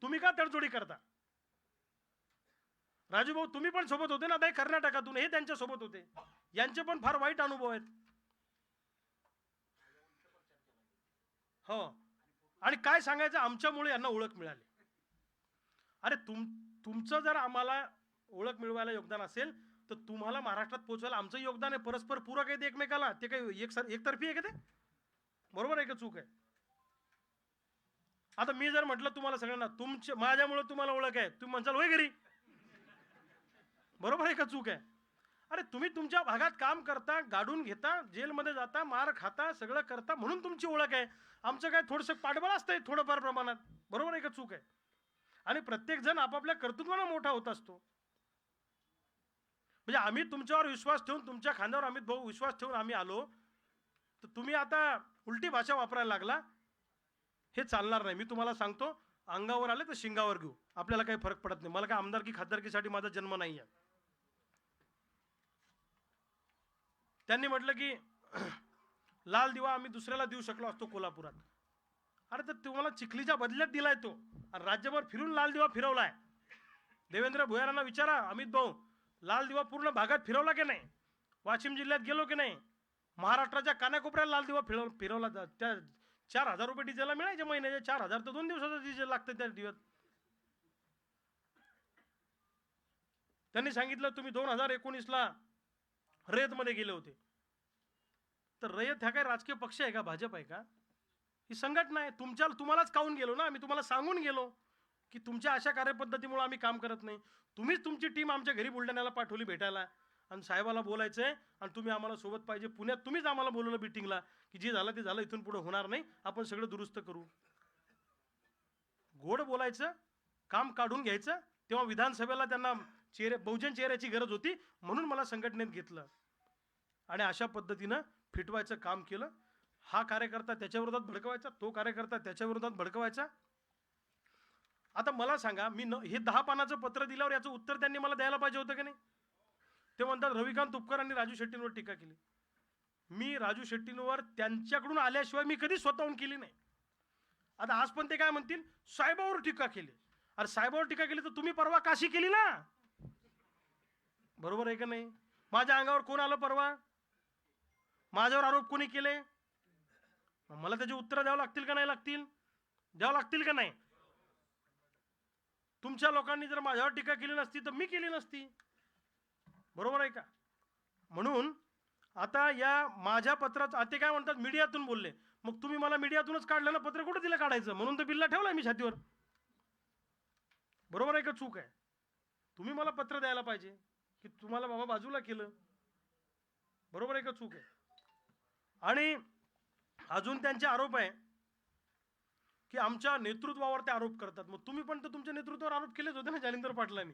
तुम्ही का तडजोडी करता? राजू भाऊ तुम्ही पण सोबत होते ना, कर्नाटकातून हे त्यांच्या सोबत होते, यांचे पण फार वाईट अनुभव आहेत. हो, आणि काय सांगायचं, आमच्यामुळे यांना ओळख मिळाली. अरे तुमचं जर आम्हाला ओळख मिळवायला योगदान असेल तर तुम्हाला महाराष्ट्रात पोहोचवायला आमचं योगदान आहे. परस्पर पूरक आहे एकमेकाला. ते काही एकतर्फी आहे का? ते बरोबर आहे का चूक आहे? आता मी जर म्हटलं तुम्हाला सगळ्यांना माझ्यामुळे तुम्हाला ओळख आहे, तुम्ही म्हणसाल होय घरी, बरोबर आहे का चूक आहे? अरे तुम्ही तुमच्या भागात काम करता, गाडून घेता, जेलमध्ये जाता, मार खाता, सगळं करता म्हणून तुमची ओळख आहे. आमचं काय थोडंसं पाठबळ असतंय थोडंफार प्रमाणात, बरोबर आहे का चूक आहे? आणि प्रत्येक जण आपापल्या कर्तृत्वाने मोठा होत असतो. म्हणजे आम्ही तुमच्यावर विश्वास ठेवून, तुमच्या खांद्यावर अमित भाऊ विश्वास ठेवून आम्ही आलो, तर तुम्ही आता उलटी भाषा वापरायला लागला, हे चालणार नाही. मी तुम्हाला सांगतो, अंगावर आले तर शिंगावर घेऊ, आपल्याला काही फरक पडत नाही. मला काय आमदारकी खासदारकीसाठी माझा जन्म नाही आहे. त्यांनी म्हटलं की लाल दिवा आम्ही दुसऱ्याला देऊ शकलो असतो कोल्हापुरात. अरे तर तुम्हाला चिखलीच्या बदल्यात दिलाय तो, आणि राज्यभर फिरून लाल दिवा फिरवलाय. देवेंद्र भुयारांना विचारा, अमित भाऊ लाल दिवा पूर्ण भागात फिरवला की नाही? वाशिम जिल्ह्यात गेलो की नाही? महाराष्ट्राच्या कानाकोपऱ्याला लाल दिवा फिरवला. त्या 4,000 रुपये डिझेलला मिळायचे महिन्याचे. 4,000 तर 2 दिवसाचं डिझेल लागतं त्या दिवस. त्यांनी सांगितलं तुम्ही 2019ला रयतमध्ये गेले होते. तर रयत ह्या काय राजकीय पक्ष आहे का? भाजप आहे का? ही संघटना आहे. तुम्हालाच काऊन गेलो ना आम्ही, तुम्हाला सांगून गेलो की तुमच्या अशा कार्यपद्धतीमुळे आम्ही काम करत नाही. तुम्हीच तुमची टीम आमच्या घरी बुलढाण्याला पाठवली भेटायला, आणि साहेबाला बोलायचंय, आणि तुम्ही आम्हाला सोबत पाहिजे. पुण्यात तुम्हीच आम्हाला बोलवलं मीटिंगला की जे झालं ते झालं, इथून पुढे होणार नाही, आपण सगळं दुरुस्त करू. गोड बोलायचं, काम काढून घ्यायचं. तेव्हा विधानसभेला त्यांना बहुजन चेहऱ्याची गरज होती, म्हणून मला संघटनेत घेतलं आणि अशा पद्धतीनं फिटवायचं काम केलं. हा कार्यकर्ता त्याच्या विरोधात भडकवायचा, तो कार्यकर्ता त्याच्या विरोधात भडकवायचा. आता मला सांगा, मी हे 10 पानाचं पत्र दिल्यावर याचं उत्तर त्यांनी मला द्यायला पाहिजे होतं की नाही? ते म्हणतात रविकांत तुपकरांनी राजू शेट्टींवर टीका केली. मी राजू शेट्टींवर त्यांच्याकडून आल्याशिवाय मी कधी स्वतःहून केली नाही. आता आज पण ते काय म्हणतील, साहेबावर टीका केली. अरे साहेबावर टीका केली तर तुम्ही परवा काशी केली ना, बरोबर आहे का नाही? माझ्या अंगावर कोण आलं परवा? माझ्यावर आरोप कोणी केले? मला त्याची उत्तरं द्यावं लागतील का नाही लागतील? द्यावं लागतील का नाही? तुमच्या लोकांनी जर माझ्यावर टीका केली नसती तर मी केली नसती, बरोबर आहे का? म्हणून आता या माझ्या पत्रात ते काय म्हणतात, मीडियातून बोलले. मग तुम्ही मला मीडियातूनच काढलं ना, पत्र कुठं दिलं काढायचं? म्हणून तर बिल्ला ठेवलाय मी छातीवर, बरोबर आहे का चूक आहे? तुम्ही मला पत्र द्यायला पाहिजे की तुम्हाला बाबा बाजूला केलं, बरोबर आहे का चूक आहे? आणि अजून त्यांचे आरोप आहे की आमच्या नेतृत्वावर ते आरोप करतात. मग तुम्ही पण तर तुमच्या नेतृत्वावर आरोप केलेच होते ना जालिंदर पाटलांनी,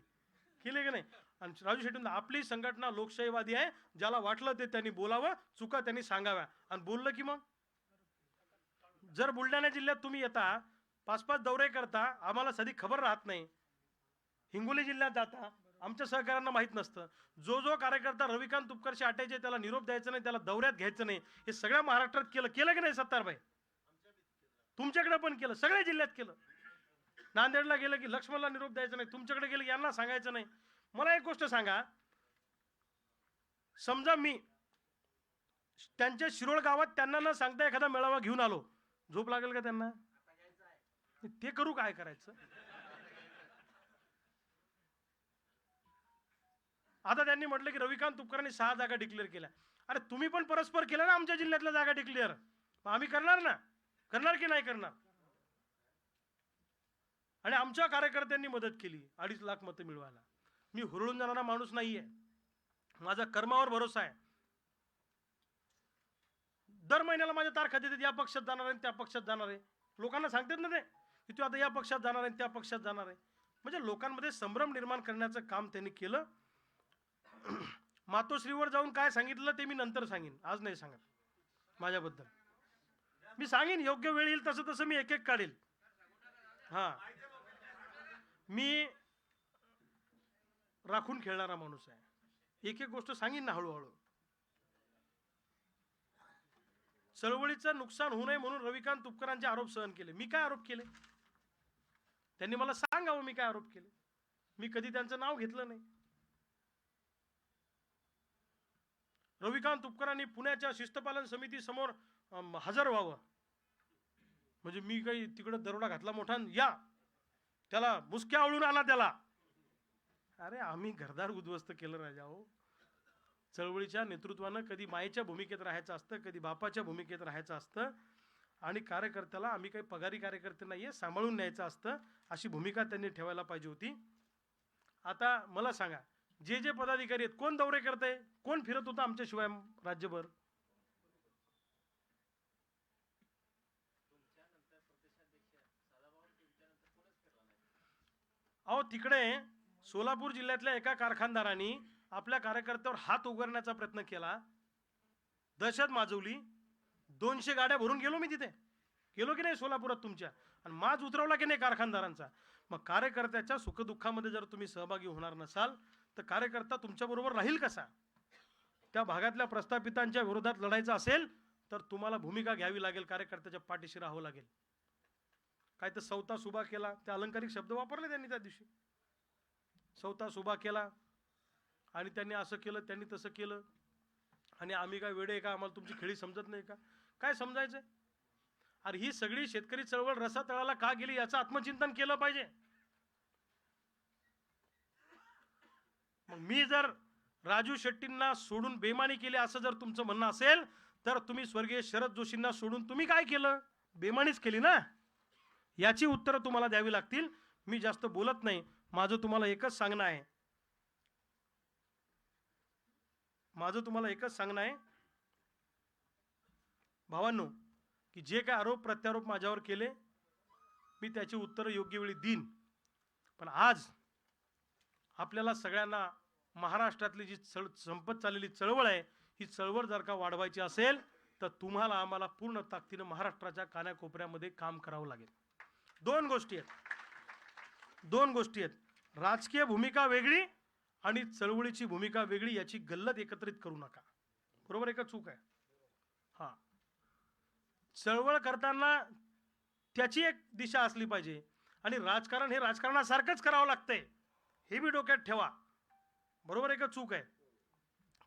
केले की नाही? आणि राजू शेट्टी आपली संघटना लोकशाहीवादी आहे, ज्याला वाटलं ते त्यांनी बोलावं, चुका त्यांनी सांगाव्या. आणि बोललं की मग जर बुलढाणा जिल्ह्यात तुम्ही येता, 5-5 दौरे करता, आम्हाला साधी खबर राहत नाही, हिंगोली जिल्ह्यात जाता, आमच्या सहकाऱ्यांना माहीत नसतं, जो कार्यकर्ता रविकांत तुपकरशी आटायचे त्याला निरोप द्यायचा नाही, त्याला दौऱ्यात घ्यायचं नाही, हे सगळ्या महाराष्ट्रात केलं की नाही सत्तारभाई? तुमच्याकडे पण केलं, सगळ्या जिल्ह्यात केलं. नांदेडला गेलं की लक्ष्मणला निरोप द्यायचा नाही, तुमच्याकडे गेलं की यांना सांगायचं नाही. मला एक गोष्ट सांगा, समजा मी त्यांच्या शिरोळ गावात त्यांना न सांगता एखादा मेळावा घेऊन आलो, झोप लागेल का त्यांना? ते करू काय करायचं? आता त्यांनी म्हटलं की रविकांत तुपकरांनी 6 जागा डिक्लेअर केल्या. अरे तुम्ही पण परस्पर केलं ना आमच्या जिल्ह्यातल्या जागा डिक्लेअर, आम्ही करणार ना, करणार की नाही करणार? आणि आमच्या कार्यकर्त्यांनी मदत केली 2.5 लाख मतं मिळवायला. मी हुरळून जाणारा माणूस नाहीये, माझा कर्मावर भरोसा आहे. दर महिन्याला माझ्या तारखा देतात, या पक्षात जाणार आहे त्या पक्षात जाणार आहे. लोकांना सांगतात ना ते की तू आता या पक्षात जाणार आहे त्या पक्षात जाणार आहे. म्हणजे लोकांमध्ये संभ्रम निर्माण करण्याचं काम त्यांनी केलं. मातोश्रीवर जाऊन काय सांगितलं ते मी नंतर सांगेन, आज नाही सांगत माझ्याबद्दल. मी सांगेन योग्य वेळ येईल तसं तसं मी एक एक काढेल. हा, मी राखून खेळणारा माणूस आहे, एक एक गोष्ट सांगेन ना हळूहळू. चळवळीचं नुकसान होऊ नये म्हणून रविकांत तुपकरांचे आरोप सहन केले. मी काय आरोप केले? त्यांनी मला सांगावं मी काय आरोप केले. मी कधी त्यांचं नाव घेतलं नाही. रविकांत तुपकरांनी पुण्याच्या शिस्तपालन समिती समोर हजर व्हावं, म्हणजे मी काही तिकडे दरोडा घातला मोठा, या त्याला मुसक्या आवळून आणा त्याला. अरे आम्ही घरदार उद्ध्वस्त केलं राजा हो. चळवळीच्या नेतृत्वानं कधी मायेच्या भूमिकेत राहायचं असतं, कधी बापाच्या भूमिकेत राहायचं असतं. आणि कार्यकर्त्याला आम्ही काही पगारी कार्यकर्ते नाहीये, सांभाळून न्यायचं असतं, अशी भूमिका त्यांनी ठेवायला पाहिजे होती. आता मला सांगा, जे पदाधिकारी आहेत कोण दौरे करतंय, कोण फिरत होतं आमच्याशिवाय राज्यभर? अहो तिकडे सोलापूर जिल्ह्यातल्या एका कारखानदारांनी आपल्या कार्यकर्त्यावर हात उगारण्याचा प्रयत्न केला, दहशत माजवली. 200 गाड्या भरून गेलो मी तिथे, गेलो की नाही सोलापुरात तुमच्या, आणि माज उतरवला की नाही कारखानदारांचा. मग कार्यकर्त्याच्या सुखदुःखामध्ये जर तुम्ही सहभागी होणार नसाल तर कार्यकर्ता तुमच्याबरोबर राहील कसा? त्या भागातल्या प्रस्थापितांच्या विरोधात लढायचं असेल तर तुम्हाला भूमिका घ्यावी लागेल, कार्यकर्त्याच्या पाठीशी राहावं लागेल. काय तर सवता सुभा केला, ते अलंकारिक शब्द वापरले त्यांनी त्या दिवशी. सवता सुभा केला आणि त्यांनी असं केलं त्यांनी तसं केलं, आणि आम्ही काय वेडे का, आम्हाला तुमची खेळी समजत नाही का? काय समजायचंय? अरे ही सगळी शेतकरी चळवळ रसातळाला का गेली याचं आत्मचिंतन केलं पाहिजे. मग मी जर राजू शेट्टींना सोडून बेमानी केली असं जर तुमचं म्हणणं असेल तर तुम्ही स्वर्गीय शरद जोशींना सोडून तुम्ही काय केलं? बेमानीच केली ना. याची उत्तरं तुम्हाला द्यावी लागतील. मी जास्त बोलत नाही, माझं तुम्हाला एकच सांगणं आहे, भावांनो, की जे काय आरोप प्रत्यारोप माझ्यावर केले मी त्याची उत्तरं योग्य वेळी देईन. पण आज आपल्याला सगळ्यांना महाराष्ट्रातली जी संपत चाललेली चळवळ आहे, ही चळवळ जर का वाढवायची असेल तर तुम्हाला आम्हाला पूर्ण ताकदीनं महाराष्ट्राच्या कानाकोपऱ्यामध्ये काम करावं लागेल. दोन गोष्टी आहेत, राजकीय भूमिका वेगळी आणि चळवळीची भूमिका वेगळी, याची गल्लत एकत्रित करू नका. बरोबर आहे का चूक आहे? हा, चळवळ करताना त्याची एक दिशा असली पाहिजे आणि राजकारण हे राजकारणासारखंच करावं लागतंय, हे बी डोक्यात ठेवा. बरोबर आहे का चूक आहे?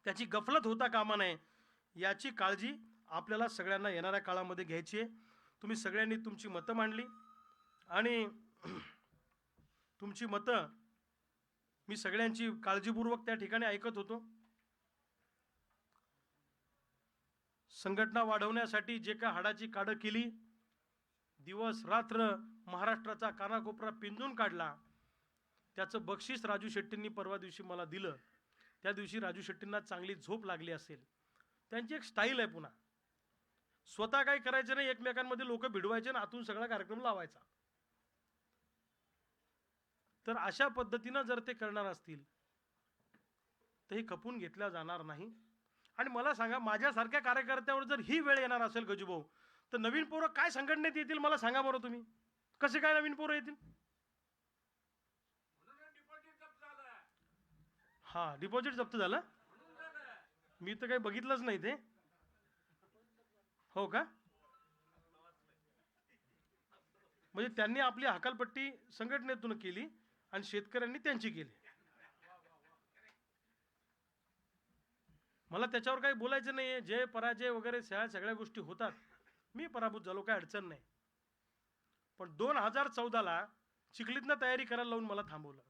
त्याची गफलत होता कामा नये, याची काळजी आपल्याला सगळ्यांना येणाऱ्या काळामध्ये घ्यायची आहे. तुम्ही सगळ्यांनी तुमची मतं मांडली आणि तुमची मतं मी सगळ्यांची काळजीपूर्वक त्या ठिकाणी ऐकत होतो. संघटना वाढवण्यासाठी जे काय हाडाची काढं केली, दिवस रात्र महाराष्ट्राचा कानाकोपरा पिंजून काढला, त्याचं बक्षीस राजू शेट्टींनी परवा दिवशी मला दिलं. त्या दिवशी राजू शेट्टींना चांगली झोप लागली असेल. त्यांची एक स्टाईल आहे पुन्हा, स्वतः काही करायचं नाही, एकमेकांमध्ये लोक भिडवायचे आणि आतून सगळा कार्यक्रम लावायचा. तर अशा पद्धतीनं जर ते करणार असतील तर हे खपून घेतल्या जाणार नाही. आणि मला सांगा, माझ्यासारख्या कार्यकर्त्यावर जर ही वेळ येणार असेल गजूभाऊ, तर नवीन पोरं काय संघटनेत येतील मला सांगा बरं तुम्ही. कसे काय नवीन पोरं येतील? हा, डिपॉझिट जप्त झालं? मी तर काही बघितलंच नाही ते. हो का? म्हणजे त्यांनी आपली हकालपट्टी संघटनेतून केली आणि शेतकऱ्यांनी त्यांची केली. मला त्याच्यावर काही बोलायचं नाहीये. जय पराजय वगैरे सगळ्या गोष्टी होतात. मी पराभूत झालो, काही अडचण नाही. पण 2014ला चिखलीतनं तयारी करायला लावून मला थांबवलं.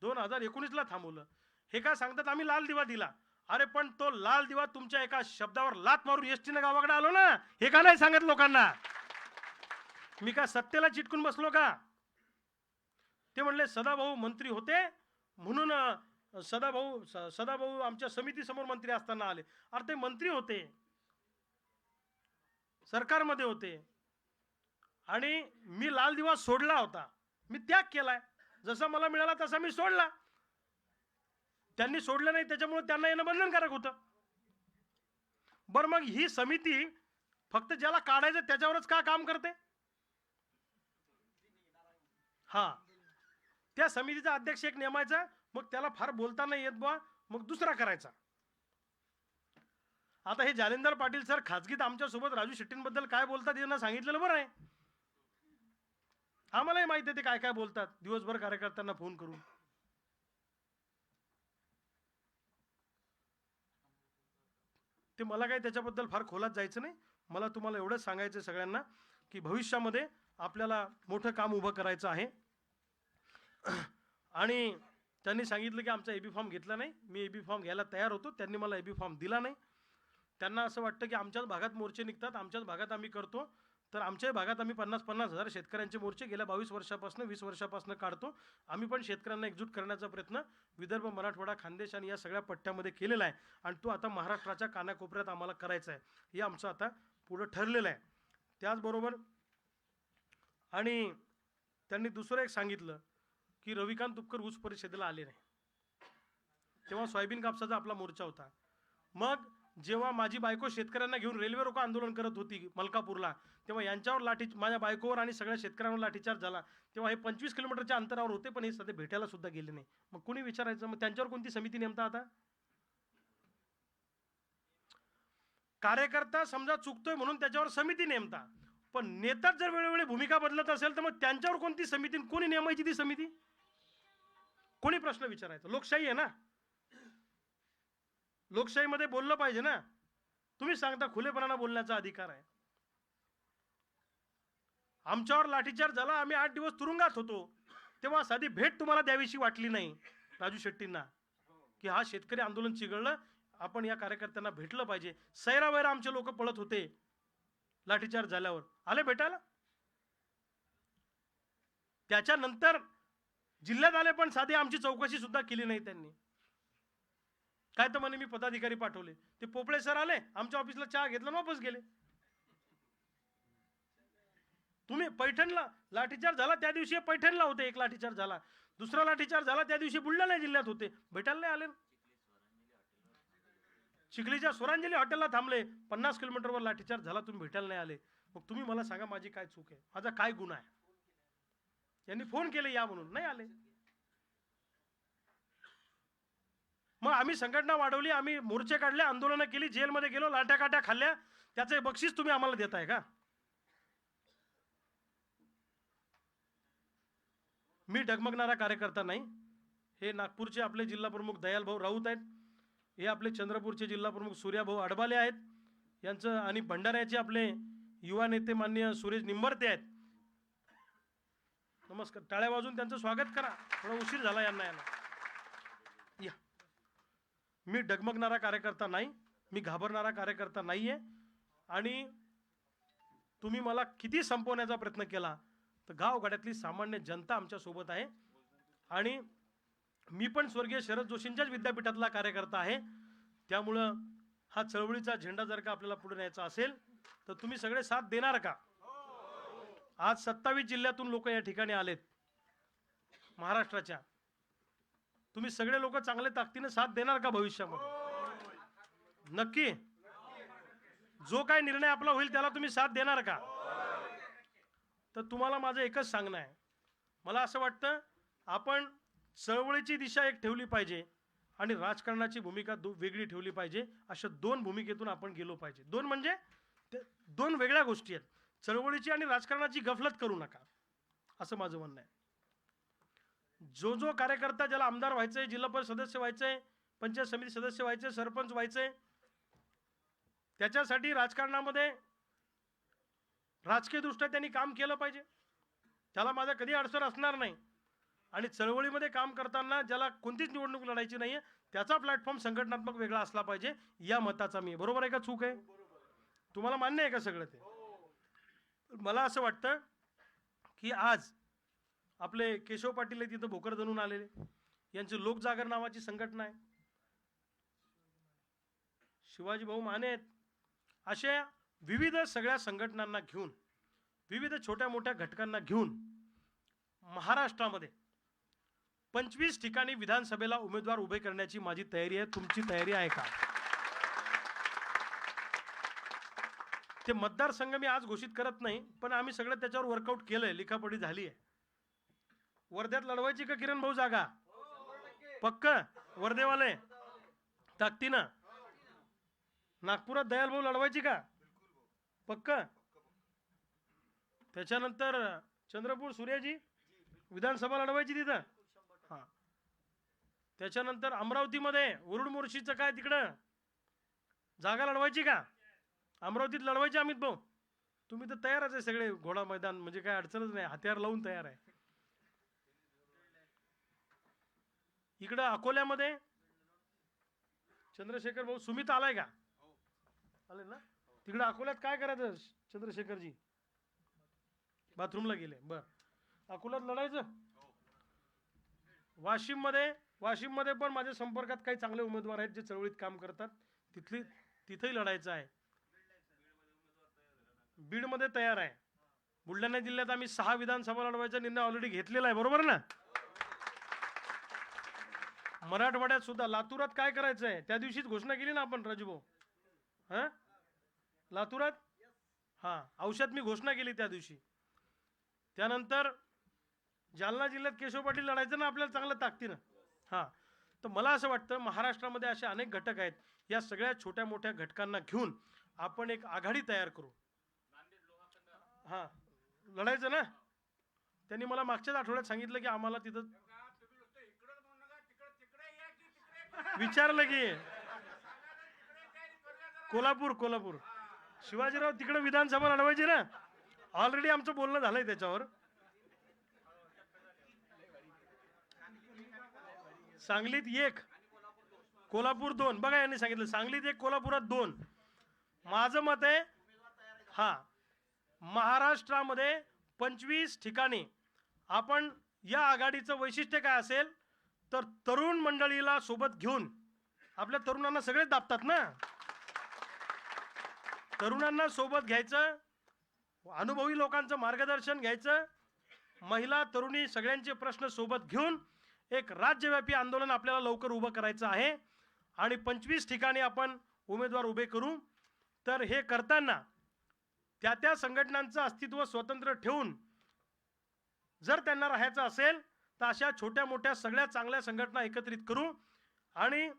2019ला थांबवलं. हे काय सांगतात आम्ही लाल दिवा दिला. अरे पण तो लाल दिवा तुमच्या एका शब्दावर लात मारून एसटीनं गावाकडे आलो ना, हे का नाही सांगत लोकांना? मी काय सत्तेला चिटकून बसलो का? ते म्हणले सदाभाऊ मंत्री होते म्हणून सदाभाऊ आमच्या समितीसमोर मंत्री असताना आले. अरे ते मंत्री होते, सरकारमध्ये होते, आणि मी लाल दिवा सोडला होता. मी त्याग केलाय. जसा मला मिळाला तसा मी सोडला. त्यांनी सोडलं नाही, त्याच्यामुळे त्यांना येणं बंधनकारक होतं. बरं मग ही समिती फक्त ज्याला काढायचं त्याच्यावरच का काम करते? हा, त्या समितीचा अध्यक्ष एक नेमायचा, मग त्याला फार बोलता नाही येत बा, मग दुसरा करायचा. आता हे जालिंदर पाटील सर खाजगीत आमच्या सोबत राजू शेट्टींबद्दल काय बोलतात त्यांना सांगितलेलं बरं आहे. आम्हालाही माहिती आहे ते काय काय बोलतात दिवसभर कार्यकर्त्यांना फोन करून. ते मला काही त्याच्याबद्दल फार खोलात जायचं नाही. मला तुम्हाला एवढंच सांगायचं सगळ्यांना की भविष्यामध्ये आपल्याला मोठं काम उभं करायचं आहे. आणि त्यांनी सांगितलं की आमचा एबी फॉर्म घेतला नाही. मी एबी फॉर्म घ्यायला तयार होतो, त्यांनी मला एबी फॉर्म दिला नाही. त्यांना असं वाटतं की आमच्याच भागात मोर्चे निघतात, आमच्याच भागात आम्ही करतो. तर आमच्याही भागात आम्ही 50-50 हजार शेतकऱ्यांचे मोर्चे गेल्या 22 वर्षापासून 20 वर्षापासून काढतो. आम्ही पण शेतकऱ्यांना एकजूट करण्याचा प्रयत्न विदर्भ, मराठवाडा, खानदेश आणि या सगळ्या पट्ट्यामध्ये केलेला आहे. आणि तो आता महाराष्ट्राच्या कानाकोपऱ्यात आम्हाला करायचा आहे. हे आमचं आता पुढं ठरलेलं आहे. त्याचबरोबर आणि त्यांनी दुसरं एक सांगितलं की रविकांत तुपकर ऊस परिषदेला आले नाही. तेव्हा सोयाबीन कापसाचा आपला मोर्चा होता. मग जेव्हा माझी बायको शेतकऱ्यांना घेऊन रेल्वे रोको आंदोलन करत होती मलकापूरला, तेव्हा यांच्यावर माझ्या बायकोवर आणि सगळ्या शेतकऱ्यांवर लाठीचार्ज झाला. तेव्हा हे 25 किलोमीटरच्या अंतरावर होते, पण हे सध्या भेटायला सुद्धा गेले नाही. मग कोणी विचारायचं, मग त्यांच्यावर कोणती समिती नेमता? आता कार्यकर्ता समजा चुकतोय म्हणून त्याच्यावर समिती नेमता, पण नेताच जर वेळोवेळी भूमिका बदलत असेल तर मग त्यांच्यावर कोणती समिती, कोणी नेमायची ती समिती? कोणी प्रश्न विचारायचा? लोकशाही आहे ना, लोकशाहीमध्ये बोललं पाहिजे ना. तुम्ही सांगता खुलेपणाने बोलण्याचा अधिकार आहे. आमच्यावर लाठीचार्ज झाला, आम्ही 8 दिवस तुरुंगात होतो, तेव्हा साधी भेट तुम्हाला द्यावीशी वाटली नाही राजू शेट्टींना की हा शेतकरी आंदोलन चिघळलं, आपण या कार्यकर्त्यांना भेटलं पाहिजे. सैरावैरा आमचे लोक पळत होते लाठीचार्ज झाल्यावर, आले भेटायला. त्याच्यानंतर जिल्ह्यात आले, पण साधी आमची चौकशी सुद्धा केली नाही त्यांनी. काय तर म्हणे मी पदाधिकारी पाठवले. ते पोपळे सर आले, आमच्या ऑफिसला चहा घेतला, वापस गेले. तुम्ही पैठणला लाठीचार्ज झाला त्या दिवशी पैठणला होते, एक लाठीचार्ज झाला. दुसरा लाठीचार्ज झाला त्या दिवशी बुलढाणा जिल्ह्यात होते, भेटायला नाही आले. चिखलीच्या स्वरांजली हॉटेलला थांबले, 50 किलोमीटरवर लाठीचार्ज झाला, तुम्ही भेटायला नाही आले. मग तुम्ही मला सांगा माझी काय चूक आहे, माझा काय गुन्हा आहे? यांनी फोन केले या म्हणून, नाही आले. मग आम्ही संघटना वाढवली, आम्ही मोर्चे काढले, आंदोलनं केली, जेलमध्ये गेलो, लाट्या काट्या खाल्ल्या, त्याचे बक्षीस तुम्ही आम्हाला देताय का? मी डगमगणारा कार्यकर्ता नाही. हे नागपूरचे आपले जिल्हा प्रमुख दयाल भाऊ राऊत आहेत, हे आपले चंद्रपूरचे जिल्हा प्रमुख सूर्याभाऊ अडबाले आहेत यांचं, आणि भंडाऱ्याचे आपले युवा नेते माननीय सुरेश निंबरते आहेत. नमस्कार, टाळ्या वाजून त्यांचं स्वागत करा. थोडा उशीर झाला यांना या. मी डगमगणारा कार्यकर्ता नाही, मी घाबरणारा कार्यकर्ता नाहीये. आणि तुम्ही मला किती संपवण्याचा प्रयत्न केला तर गावगाड्यातली सामान्य जनता आमच्या सोबत आहे. आणि मी पण स्वर्गीय शरद जोशींच्याच विद्यापीठातला कार्यकर्ता आहे. त्यामुळं हा चळवळीचा झेंडा जर का आपल्याला पुढे न्यायचा असेल तर तुम्ही सगळे साथ देणार का? आज 27 जिल्ह्यातून लोक या ठिकाणी आलेत महाराष्ट्राच्या. तुम्ही सगळे लोक चांगले ताकदीने साथ देणार का भविष्यामध्ये? नक्की. जो काय निर्णय आपला होईल त्याला तुम्ही साथ देणार का? तर तुम्हाला माझं एकच सांगणं आहे, मला असं वाटतं आपण चळवळीची दिशा एक ठेवली पाहिजे आणि राजकारणाची भूमिका वेगळी ठेवली पाहिजे. अशा दोन भूमिकेतून आपण गेलो पाहिजे. दोन म्हणजे दोन वेगळ्या गोष्टी आहेत. चळवळीची आणि राजकारणाची गफलत करू नका, असं माझं म्हणणं आहे. जो जो कार्यकर्ता ज्याला आमदार व्हायचंय, जिल्हा परिषद सदस्य व्हायचंय, पंचायत समिती सदस्य व्हायचंय, सरपंच व्हायचंय, त्याच्यासाठी राजकारणामध्ये राजकीय दृष्ट्या त्यांनी काम केलं पाहिजे. त्याला माझा कधी अडचण असणार नाही. आणि चळवळीमध्ये काम करताना ज्याला कोणतीच निवडणूक लढायची नाहीये त्याचा प्लॅटफॉर्म संघटनात्मक वेगळा असला पाहिजे, या मताचा मी. बरोबर आहे का चूक आहे? तुम्हाला मान्य आहे का सगळं ते? मला असं वाटतं की आज आपले केशव पाटील हे तिथं भोकरदनून आलेले, यांची लोकजागर नावाची संघटना आहे, शिवाजी भाऊ माने आहेत. अशा विविध सगळ्या संघटनांना घेऊन, विविध छोट्या मोठ्या घटकांना घेऊन महाराष्ट्रामध्ये 25 ठिकाणी विधानसभेला उमेदवार उभे करण्याची माझी तयारी आहे. तुमची तयारी आहे का? ते मतदारसंघ मी आज घोषित करत नाही, पण आम्ही सगळं त्याच्यावर वर्कआउट केलंय, लिखापडी झाली आहे. वर्ध्यात लढवायची का किरण भाऊ जागा? पक्क वर्धेवाले ताकदीनं. नागपुरात दयाल भाऊ लढवायची का? पक्क. त्याच्यानंतर चंद्रपूर सूर्याजी विधानसभा लढवायची तिथं. हा. त्याच्यानंतर अमरावतीमध्ये उरुड मोर्शीचं काय तिकडं जागा लढवायची का? अमरावतीत लढवायची अमित भाऊ? तुम्ही तर तयारच आहे सगळे, घोडा मैदान म्हणजे काय अडचणच नाही, हत्यार लावून तयार आहे. इकडं अकोल्यामध्ये चंद्रशेखर भाऊ, सुमित आलाय का? आले ना. तिकडं अकोल्यात काय करायचं चंद्रशेखरजी? बाथरूमला गेले. बर, अकोल्यात लढायचं. वाशिम मध्ये पण माझ्या संपर्कात काही चांगले उमेदवार आहेत जे चळवळीत काम करतात, तिथेही लढायचं आहे. बीड मध्ये तयार आहे. बुलढाणा जिल्ह्यात आम्ही 6 विधानसभा लढवायचा निर्णय ऑलरेडी घेतलेला आहे. बरोबर ना? मराठवाड्यात सुद्धा, लातूरात काय करायचंय त्या दिवशीच घोषणा केली ना आपण राजूभाऊ. हा, लातूरात हा औषध मी घोषणा केली त्या दिवशी. त्यानंतर जालना जिल्ह्यात केशव पाटील लढायचं ना आपल्याला चांगलं ताकदीनं. हा, तर मला असं वाटतं महाराष्ट्रामध्ये असे अनेक घटक आहेत, या सगळ्या छोट्या मोठ्या घटकांना घेऊन आपण एक आघाडी तयार करू. हा, लढायचं ना. त्यांनी मला मागच्याच आठवड्यात सांगितलं की आम्हाला तिथं विचारलं की कोल्हापूर शिवाजीराव तिकडे विधानसभा लढवायची ना. ऑलरेडी आमचं बोलणं झालंय त्याच्यावर. सांगलीत 1, कोल्हापूर 2. बघा यांनी सांगितलं सांगलीत 1, कोल्हापुरात 2. माझं मत आहे हा, महाराष्ट्रामध्ये 25 ठिकाणी आपण, या आघाडीचं वैशिष्ट्य काय असेल तर तरुण मंडळीला सोबत घेऊन, आपल्या तरुणांना सगळेच दाबतात ना, तरुणांना सोबत घ्यायचं, अनुभवी लोकांचं मार्गदर्शन घ्यायचं, महिला तरुणी सगळ्यांचे प्रश्न सोबत घेऊन एक राज्यव्यापी आंदोलन आपल्याला लवकर उभं करायचं आहे. आणि 25 ठिकाणी आपण उमेदवार उभे करू. तर हे करताना त्या संघटनांचं अस्तित्व स्वतंत्र ठेवून, जर त्यांना राहायचं असेल तर अशा छोट्या मोठ्या सगळ्या चांगल्या संघटना एकत्रित करू. आणि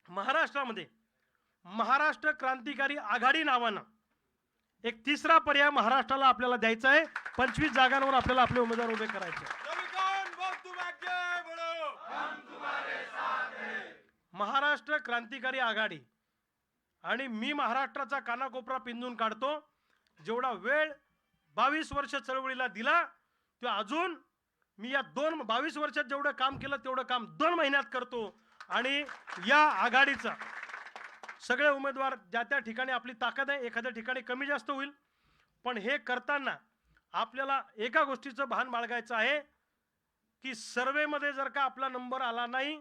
महाराष्ट्रामध्ये महाराष्ट्र क्रांतिकारी आघाडी नावानं एक तिसरा पर्याय महाराष्ट्राला आपल्याला द्यायचा आहे. 25 जागांवर आपल्याला आपले उमेदवार उभे करायचे. महाराष्ट्र क्रांतिकारी आघाडी. आणि मी महाराष्ट्राचा कानाकोपरा पिंजून काढतो. जेवढा वेळ 22 वर्ष चळवळीला दिला, तो अजून मी या 22 वर्षात जेवढं काम केलं तेवढं काम 2 महिन्यात करतो. आणि या आघाडीचा सगळे उमेदवार ज्या त्या ठिकाणी आपली ताकद आहे, एखाद्या ठिकाणी कमी जास्त होईल, पण हे करताना आपल्याला एका गोष्टीचं भान बाळगायचं आहे की सर्वेमध्ये जर का आपला नंबर आला नाही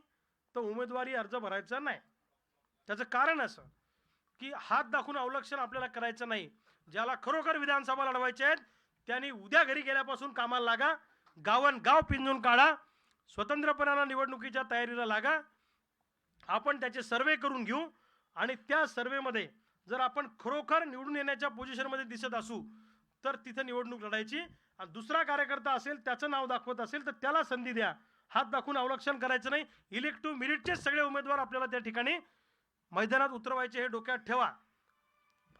तर उमेदवारी अर्ज भरायचा नाही. त्याचं कारण असं की हात दाखवून अवलक्षण आपल्याला करायचं नाही. ज्याला खरोखर विधानसभा लढवायचे आहेत त्यांनी उद्या घरी गेल्यापासून कामाला लागा, गावन गाव पिंजून काढा, स्वतंत्रपणाला निवडणुकीच्या तयारीला लागा. आपण त्याचे सर्वे करून घेऊ आणि त्या सर्वेमध्ये जर आपण खरोखर निवडून येण्याच्या पोझिशनमध्ये दिसत असू तर तिथे निवडणूक लढायची. आणि दुसरा कार्यकर्ता असेल त्याचं नाव दाखवत असेल तर त्याला संधी द्या. हात दाखवून अवलक्षण करायचं नाही. इलेक्टिव्ह मेरिटचे सगळे उमेदवार आपल्याला त्या ठिकाणी मैदानात उतरवायचे हे डोक्यात ठेवा.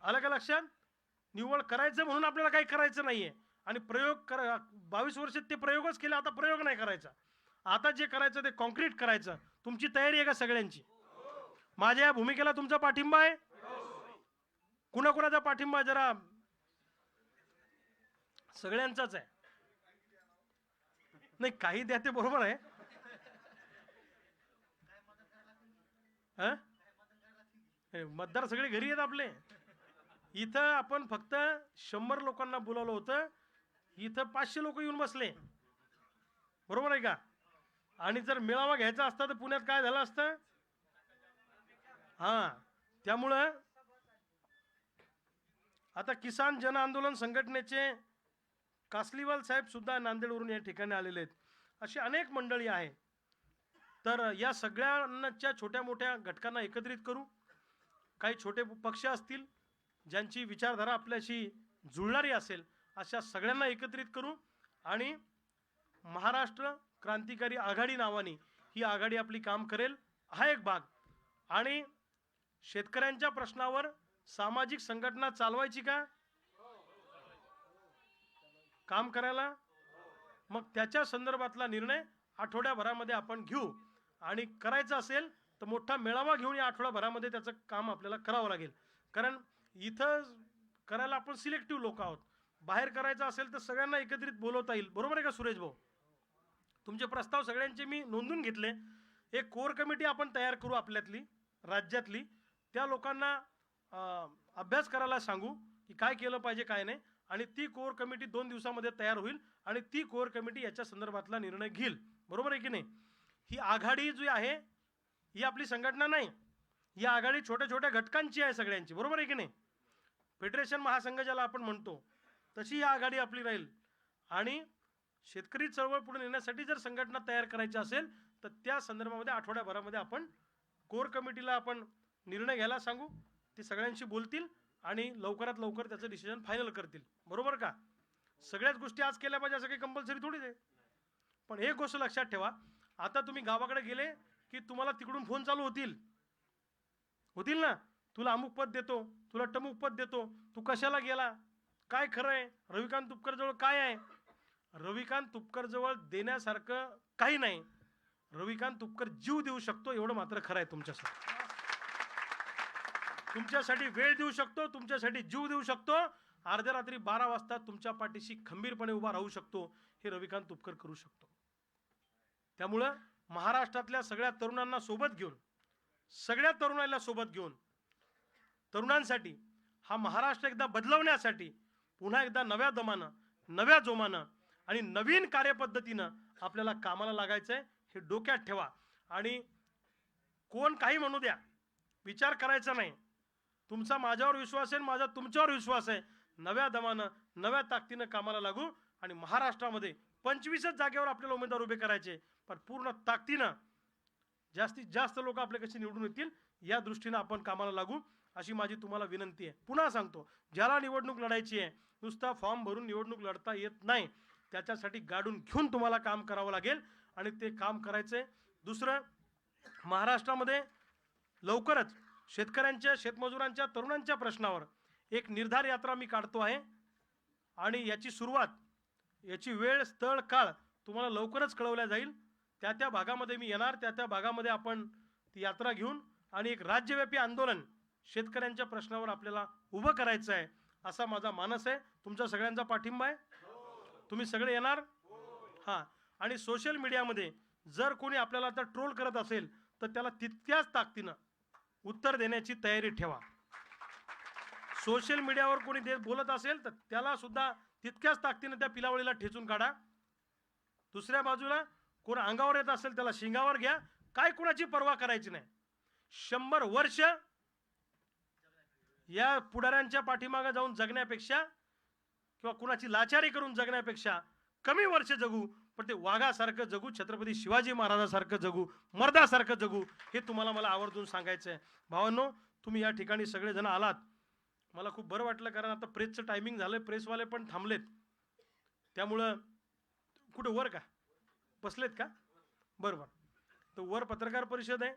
आलं का लक्षात? निवड करायचं म्हणून आपल्याला काही करायचं नाहीये. आणि प्रयोग 22 वर्षात ते प्रयोगच केले, आता प्रयोग नाही करायचा. आता जे करायचं ते कॉन्क्रीट करायचं. तुमची तयारी आहे का सगळ्यांची? माझ्या या भूमिकेला तुमचा पाठिंबा आहे? कुणाकुणाचा पाठिंबा? जरा सगळ्यांचाच आहे. नाही काही द्या ते बरोबर आहे. मतदार सगळे घरी आहेत आपले. इथं आपण फक्त 100 लोकांना बोलावलं होतं, इथं 500 लोक येऊन बसले. बरोबर आहे का? आणि जर मेळावा घ्यायचा असता तर पुण्यात काय झालं असतं? हा, त्यामुळं आता किसान जन आंदोलन संघटनेचे कासलीवाल साहेब सुद्धा नांदेडवरून या ठिकाणी आलेले आहेत. अशी अनेक मंडळी आहे. तर या सगळ्यांच्या छोट्या मोठ्या घटकांना एकत्रित करू. काही छोटे पक्ष असतील ज्यांची विचारधारा आपल्याशी जुळणारी असेल अशा सगळ्यांना एकत्रित करू आणि महाराष्ट्र क्रांतिकारी आघाडी नावाने ही आघाडी आपली काम करेल हा एक भाग. आणि शेतकऱ्यांच्या प्रश्नावर सामाजिक संघटना चालवायची का? काम करायला? मग त्याच्या संदर्भातला निर्णय आठवड्याभरामध्ये आपण घेऊ. आणि करायचं असेल तर मोठा मेळावा घेऊन या आठवड्याभरामध्ये त्याचं काम आपल्याला करावं लागेल. कारण इथं करायला आपण सिलेक्टिव्ह लोक आहोत. बाहेर करायचं असेल तर सगळ्यांना एकत्रित बोलवता येईल. बरोबर आहे का सुरेश भाऊ? तुमचे प्रस्ताव सगळ्यांचे मी नोंदून घेतले. एक कोर कमिटी आपण तयार करू आपल्यातली, राज्यातली. त्या लोकांना अभ्यास करायला सांगू की काय केलं पाहिजे काय नाही. आणि ती कोर कमिटी 2 दिवसामध्ये तयार होईल आणि ती कोर कमिटी याच्या संदर्भातला निर्णय घेईल. बरोबर आहे की नाही? ही आघाडी जी आहे ही आपली संघटना नाही. ही आघाडी छोट्या छोट्या घटकांची आहे सगळ्यांची. बरोबर आहे की नाही? फेडरेशन महासंघ ज्याला आपण म्हणतो तशी ही आघाडी आपली राहील. आणि शेतकरी चळवळ पुढे नेण्यासाठी जर संघटना तयार करायची असेल तर त्या संदर्भामध्ये आठवड्याभरामध्ये आपण कोर कमिटीला आपण निर्णय घ्यायला सांगू. ते सगळ्यांशी बोलतील आणि लवकरात लवकर त्याचं डिसिजन फायनल करतील. बरोबर का? सगळ्याच गोष्टी आज केल्या पाहिजे असं काही कंपल्सरी थोडीच आहे. पण एक गोष्ट लक्षात ठेवा, आता तुम्ही गावाकडे गेले की तुम्हाला तिकडून फोन चालू होतील ना. तुला अमुक पद देतो, तुला टमुक पद देतो, तू कशाला गेला, काय खरं आहे, रविकांत तुपकर जवळ काय आहे? रविकांत तुपकर जवळ देण्यासारखं काही नाही. रविकांत तुपकर जीव देऊ शकतो एवढं मात्र खरं आहे. तुमच्यासाठी वेळ देऊ शकतो, तुमच्यासाठी जीव देऊ शकतो. अर्ध्या रात्री 12 वाजता तुमच्या पाठीशी खंबीरपणे उभा राहू शकतो. हे रविकांत तुपकर करू शकतो. त्यामुळं महाराष्ट्रातल्या सगळ्या तरुणांना सोबत घेऊन, सगळ्या तरुणांना सोबत घेऊन, तरुणांसाठी हा महाराष्ट्र एकदा बदलवण्यासाठी पुन्हा एकदा नव्या दमानं, नव्या जोमानं आणि नवीन कार्यपद्धतीनं आपल्याला कामाला लागायचंय. हे डोक्यात ठेवा. आणि कोण काही म्हणू द्या, विचार करायचा नाही. तुमचा माझ्यावर विश्वास आहे, माझा तुमच्यावर विश्वास आहे. नव्या दमानं, नव्या ताकदीनं कामाला लागू आणि महाराष्ट्रामध्ये 25च जागेवर आपल्याला उमेदवार उभे करायचे. पण पूर्ण ताकदीनं जास्तीत जास्त लोक आपले कसे निवडून येतील या दृष्टीनं आपण कामाला लागू अशी माझी तुम्हाला विनंती आहे. पुन्हा सांगतो, ज्याला निवडणूक लढायची आहे, नुसता फॉर्म भरून निवडणूक लढता येत नाही. त्याच्यासाठी गाडून घेऊन तुम्हाला काम करावं लागेल आणि ते काम करायचंय. दुसरं, महाराष्ट्रामध्ये लवकरच शेतकऱ्यांच्या, शेतमजुरांच्या, तरुणांच्या प्रश्नावर एक निर्धार यात्रा मी काढतो आहे. आणि याची सुरुवात, याची वेळ, स्थळ, काळ तुम्हाला लवकरच कळवल्या जाईल. त्या भागामध्ये मी येणार. त्या भागामध्ये आपण ती यात्रा घेऊन आणि एक राज्यव्यापी आंदोलन शेतकऱ्यांच्या प्रश्नावर आपल्याला उभं करायचं आहे असा माझा मानस आहे. तुमचा सगळ्यांचा पाठिंबा आहे? तुम्ही सगळे येणार? हां. आणि सोशल मीडियामध्ये जर कोणी आपल्याला आता ट्रोल करत असेल तर त्याला तितक्याच ताकदीनं उत्तर देण्याची तयारी ठेवा. सोशल मीडियावर कोणी बोलत असेल तर त्याला सुद्धा तितक्याच ताकदीनं त्या पिलावळीला ठेचून काढा. दुसऱ्या बाजूला कोण अंगावर येत असेल त्याला शिंगावर घ्या. काय कोणाची पर्वा करायची नाही. 100 वर्ष या पुढाऱ्यांच्या पाठीमागे जाऊन जगण्यापेक्षा किंवा कुणाची लाचारी करून जगण्यापेक्षा कमी वर्ष जगू, पण ते वाघासारखं जगू, छत्रपती शिवाजी महाराजांसारखं जगू, मर्दासारखं जगू, हे तुम्हाला मला आवर्जून सांगायचं आहे. भावांनो, तुम्ही या ठिकाणी सगळेजण आलात, मला खूप बरं वाटलं, कारण आता प्रेसचं टायमिंग झालंय, प्रेसवाले पण थांबलेत. त्यामुळं कुठे वर का बसलेत का? बरोबर. तर वर पत्रकार परिषद आहे,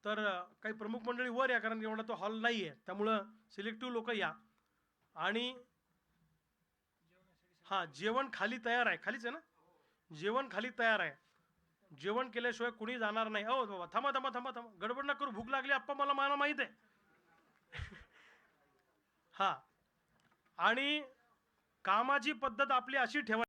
तर काही प्रमुख मंडळी वर या, कारण एवढा तो हॉल नाही आहे, त्यामुळं सिलेक्टिव्ह लोक या. आणि हां, जेवण खाली तयार आहे, खालीच आहे ना, जेवण खाली तयार आहे. जेवण केल्याशिवाय कुणी जाणार नाही. हो बाबा, थांबा थांबा थांबा थांबा, गडबड नका करू, भूक लागली आप्पा, मला माहित आहे. हा, आणि कामाची पद्धत आपली अशी ठेवा.